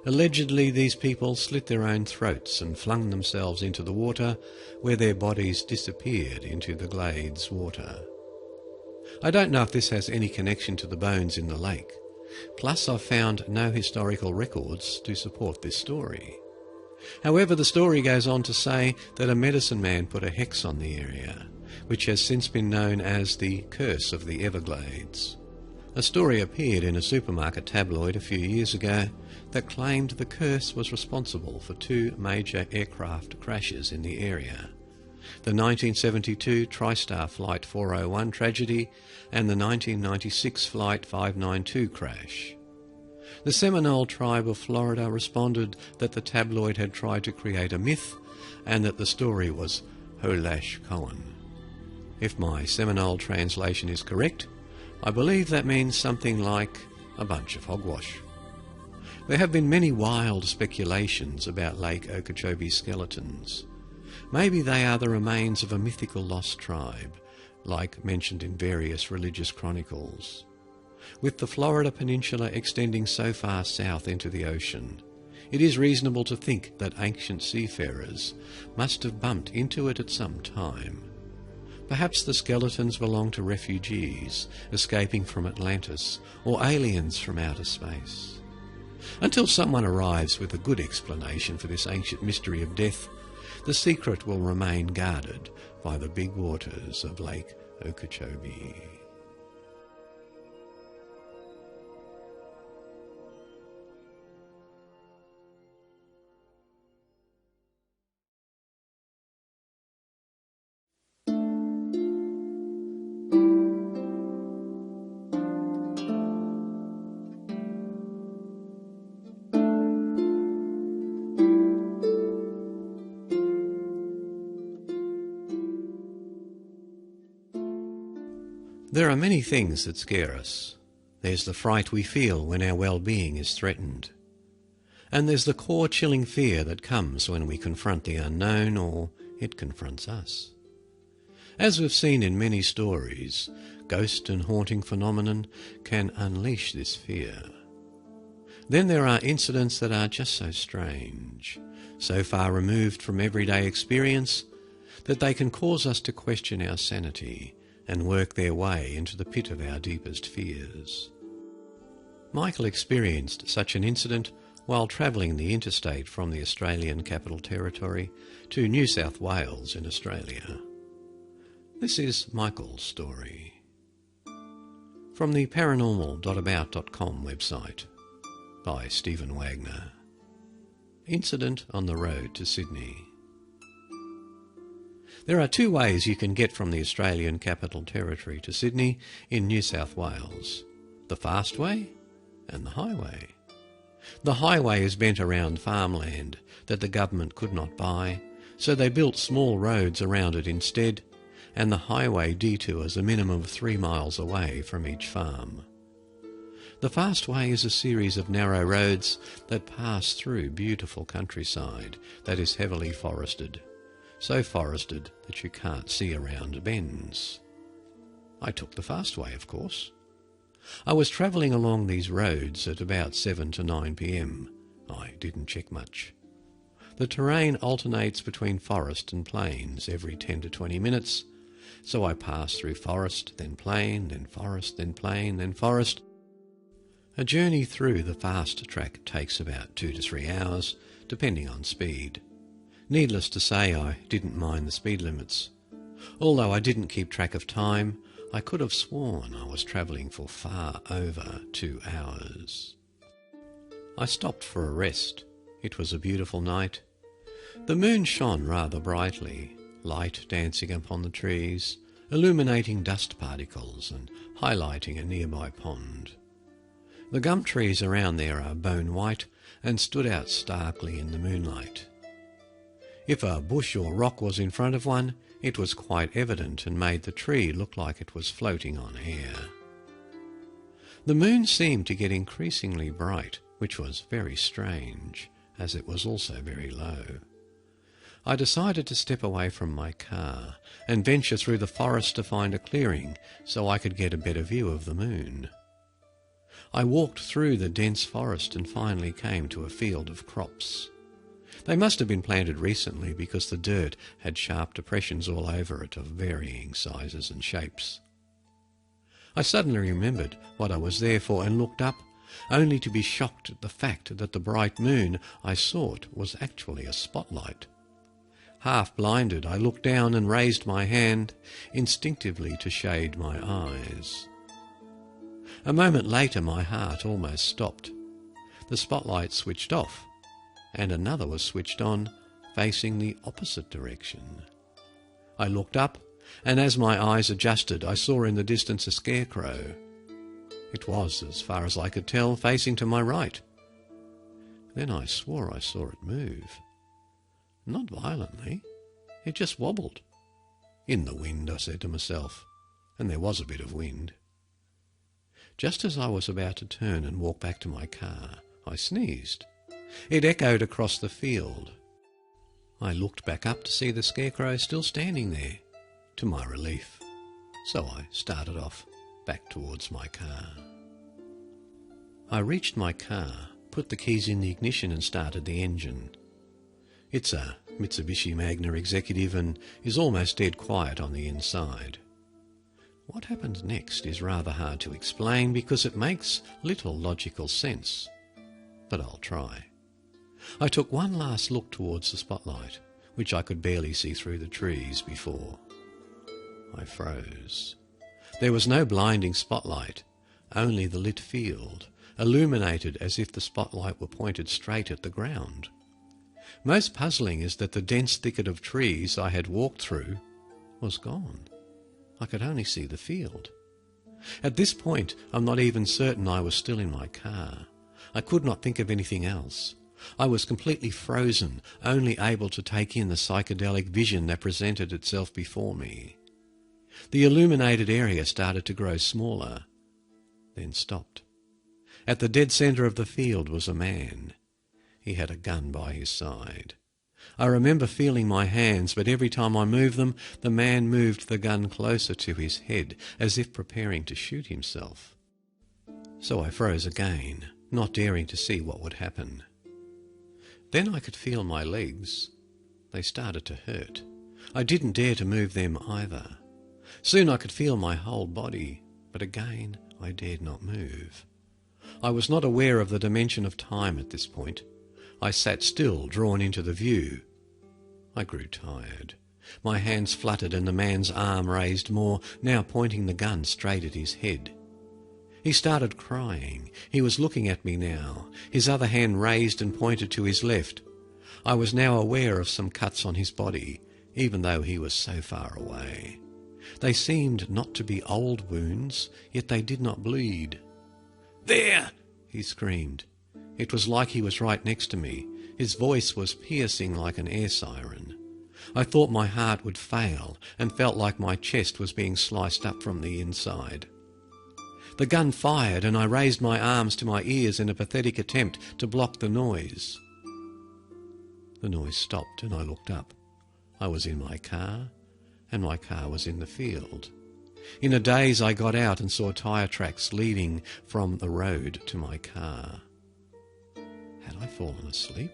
Allegedly, these people slit their own throats and flung themselves into the water, where their bodies disappeared into the glade's water. I don't know if this has any connection to the bones in the lake. Plus, I've found no historical records to support this story. However, the story goes on to say that a medicine man put a hex on the area, which has since been known as the Curse of the Everglades. A story appeared in a supermarket tabloid a few years ago that claimed the curse was responsible for 2 major aircraft crashes in the area: the 1972 TriStar Flight 401 tragedy and the 1996 Flight 592 crash. The Seminole tribe of Florida responded that the tabloid had tried to create a myth and that the story was Holash Cohen. If my Seminole translation is correct, I believe that means something like a bunch of hogwash. There have been many wild speculations about Lake Okeechobee skeletons. Maybe they are the remains of a mythical lost tribe, like mentioned in various religious chronicles. With the Florida peninsula extending so far south into the ocean, it is reasonable to think that ancient seafarers must have bumped into it at some time. Perhaps the skeletons belong to refugees escaping from Atlantis or aliens from outer space. Until someone arrives with a good explanation for this ancient mystery of death, the secret will remain guarded by the big waters of Lake Okeechobee. There are many things that scare us. There's the fright we feel when our well-being is threatened. And there's the core chilling fear that comes when we confront the unknown or it confronts us. As we've seen in many stories, ghost and haunting phenomenon can unleash this fear. Then there are incidents that are just so strange, so far removed from everyday experience, that they can cause us to question our sanity and work their way into the pit of our deepest fears. Michael experienced such an incident while travelling the interstate from the Australian Capital Territory to New South Wales in Australia. This is Michael's story. From the paranormal.about.com website, by Stephen Wagner. Incident on the road to Sydney. There are 2 ways you can get from the Australian Capital Territory to Sydney in New South Wales: the fast way and the highway. The highway is bent around farmland that the government could not buy, so they built small roads around it instead, and the highway detours a minimum of 3 miles away from each farm. The fast way is a series of narrow roads that pass through beautiful countryside that is heavily forested. So forested that you can't see around bends. I took the fast way, of course. I was travelling along these roads at about 7 to 9 p.m. I didn't check much. The terrain alternates between forest and plains every 10 to 20 minutes, so I pass through forest, then plain, then forest, then plain, then forest. A journey through the fast track takes about 2 to 3 hours, depending on speed. Needless to say, I didn't mind the speed limits. Although I didn't keep track of time, I could have sworn I was travelling for far over 2 hours. I stopped for a rest. It was a beautiful night. The moon shone rather brightly, light dancing upon the trees, illuminating dust particles and highlighting a nearby pond. The gum trees around there are bone white and stood out starkly in the moonlight. If a bush or rock was in front of one, it was quite evident and made the tree look like it was floating on air. The moon seemed to get increasingly bright, which was very strange, as it was also very low. I decided to step away from my car and venture through the forest to find a clearing so I could get a better view of the moon. I walked through the dense forest and finally came to a field of crops. They must have been planted recently because the dirt had sharp depressions all over it of varying sizes and shapes. I suddenly remembered what I was there for and looked up, only to be shocked at the fact that the bright moon I sought was actually a spotlight. Half blinded, I looked down and raised my hand instinctively to shade my eyes. A moment later my heart almost stopped. The spotlight switched off, and another was switched on, facing the opposite direction. I looked up, and as my eyes adjusted, I saw in the distance a scarecrow. It was, as far as I could tell, facing to my right. Then I swore I saw it move. Not violently. It just wobbled. In the wind, I said to myself, and there was a bit of wind. Just as I was about to turn and walk back to my car, I sneezed. It echoed across the field. I looked back up to see the scarecrow still standing there, to my relief. So I started off, back towards my car. I reached my car, put the keys in the ignition and started the engine. It's a Mitsubishi Magna Executive and is almost dead quiet on the inside. What happened next is rather hard to explain because it makes little logical sense, but I'll try. I took one last look towards the spotlight, which I could barely see through the trees before. I froze. There was no blinding spotlight, only the lit field, illuminated as if the spotlight were pointed straight at the ground. Most puzzling is that the dense thicket of trees I had walked through was gone. I could only see the field. At this point, I'm not even certain I was still in my car. I could not think of anything else. I was completely frozen, only able to take in the psychedelic vision that presented itself before me. The illuminated area started to grow smaller, then stopped. At the dead centre of the field was a man. He had a gun by his side. I remember feeling my hands, but every time I moved them, the man moved the gun closer to his head, as if preparing to shoot himself. So I froze again, not daring to see what would happen. Then I could feel my legs. They started to hurt. I didn't dare to move them either. Soon I could feel my whole body, but again I dared not move. I was not aware of the dimension of time at this point. I sat still, drawn into the view. I grew tired. My hands fluttered and the man's arm raised more, now pointing the gun straight at his head. He started crying. He was looking at me now, his other hand raised and pointed to his left. I was now aware of some cuts on his body, even though he was so far away. They seemed not to be old wounds, yet they did not bleed. "There!" he screamed. It was like he was right next to me. His voice was piercing like an air siren. I thought my heart would fail and felt like my chest was being sliced up from the inside. The gun fired and I raised my arms to my ears in a pathetic attempt to block the noise. The noise stopped and I looked up. I was in my car, and my car was in the field. In a daze I got out and saw tyre tracks leading from the road to my car. Had I fallen asleep?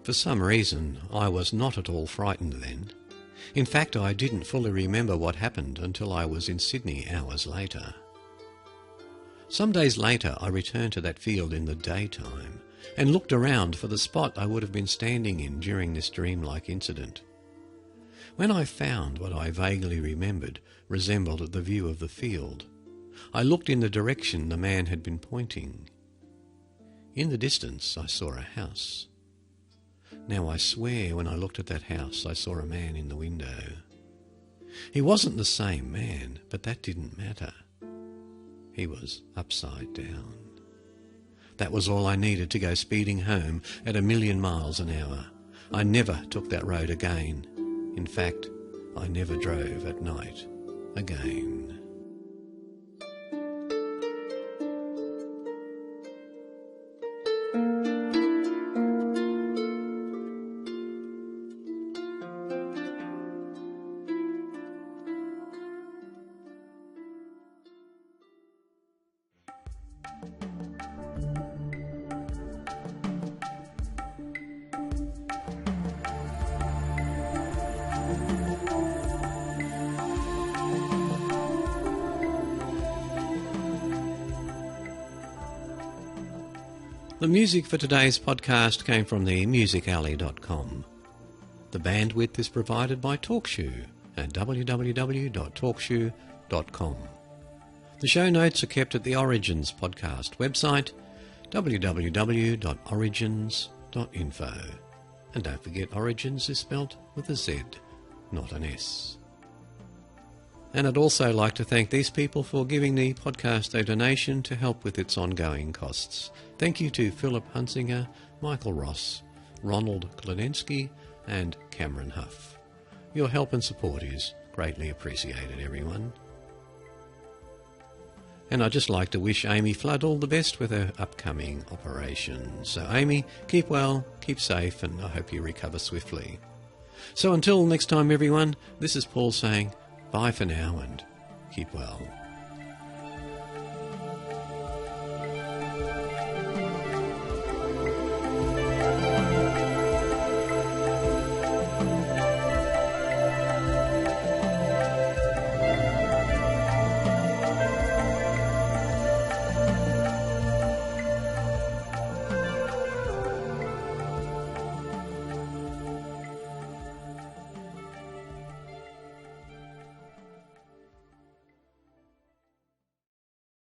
For some reason, I was not at all frightened then. In fact, I didn't fully remember what happened until I was in Sydney hours later. Some days later, I returned to that field in the daytime and looked around for the spot I would have been standing in during this dreamlike incident. When I found what I vaguely remembered resembled the view of the field, I looked in the direction the man had been pointing. In the distance, I saw a house. Now I swear when I looked at that house, I saw a man in the window. He wasn't the same man, but that didn't matter. He was upside down. That was all I needed to go speeding home at 1,000,000 miles an hour. I never took that road again. In fact, I never drove at night again. The music for today's podcast came from the musicalley.com. The bandwidth is provided by TalkShoe at www.talkshoe.com. The show notes are kept at the Origins podcast website, www.origins.info. And don't forget Origins is spelt with a Z, not an S. And I'd also like to thank these people for giving the podcast a donation to help with its ongoing costs. Thank you to Philip Hunsinger, Michael Ross, Ronald Klinensky, and Cameron Huff. Your help and support is greatly appreciated, everyone. And I'd just like to wish Aimee Flood all the best with her upcoming operation. So Aimee, keep well, keep safe, and I hope you recover swiftly. So until next time, everyone, this is Paul saying bye for now and keep well.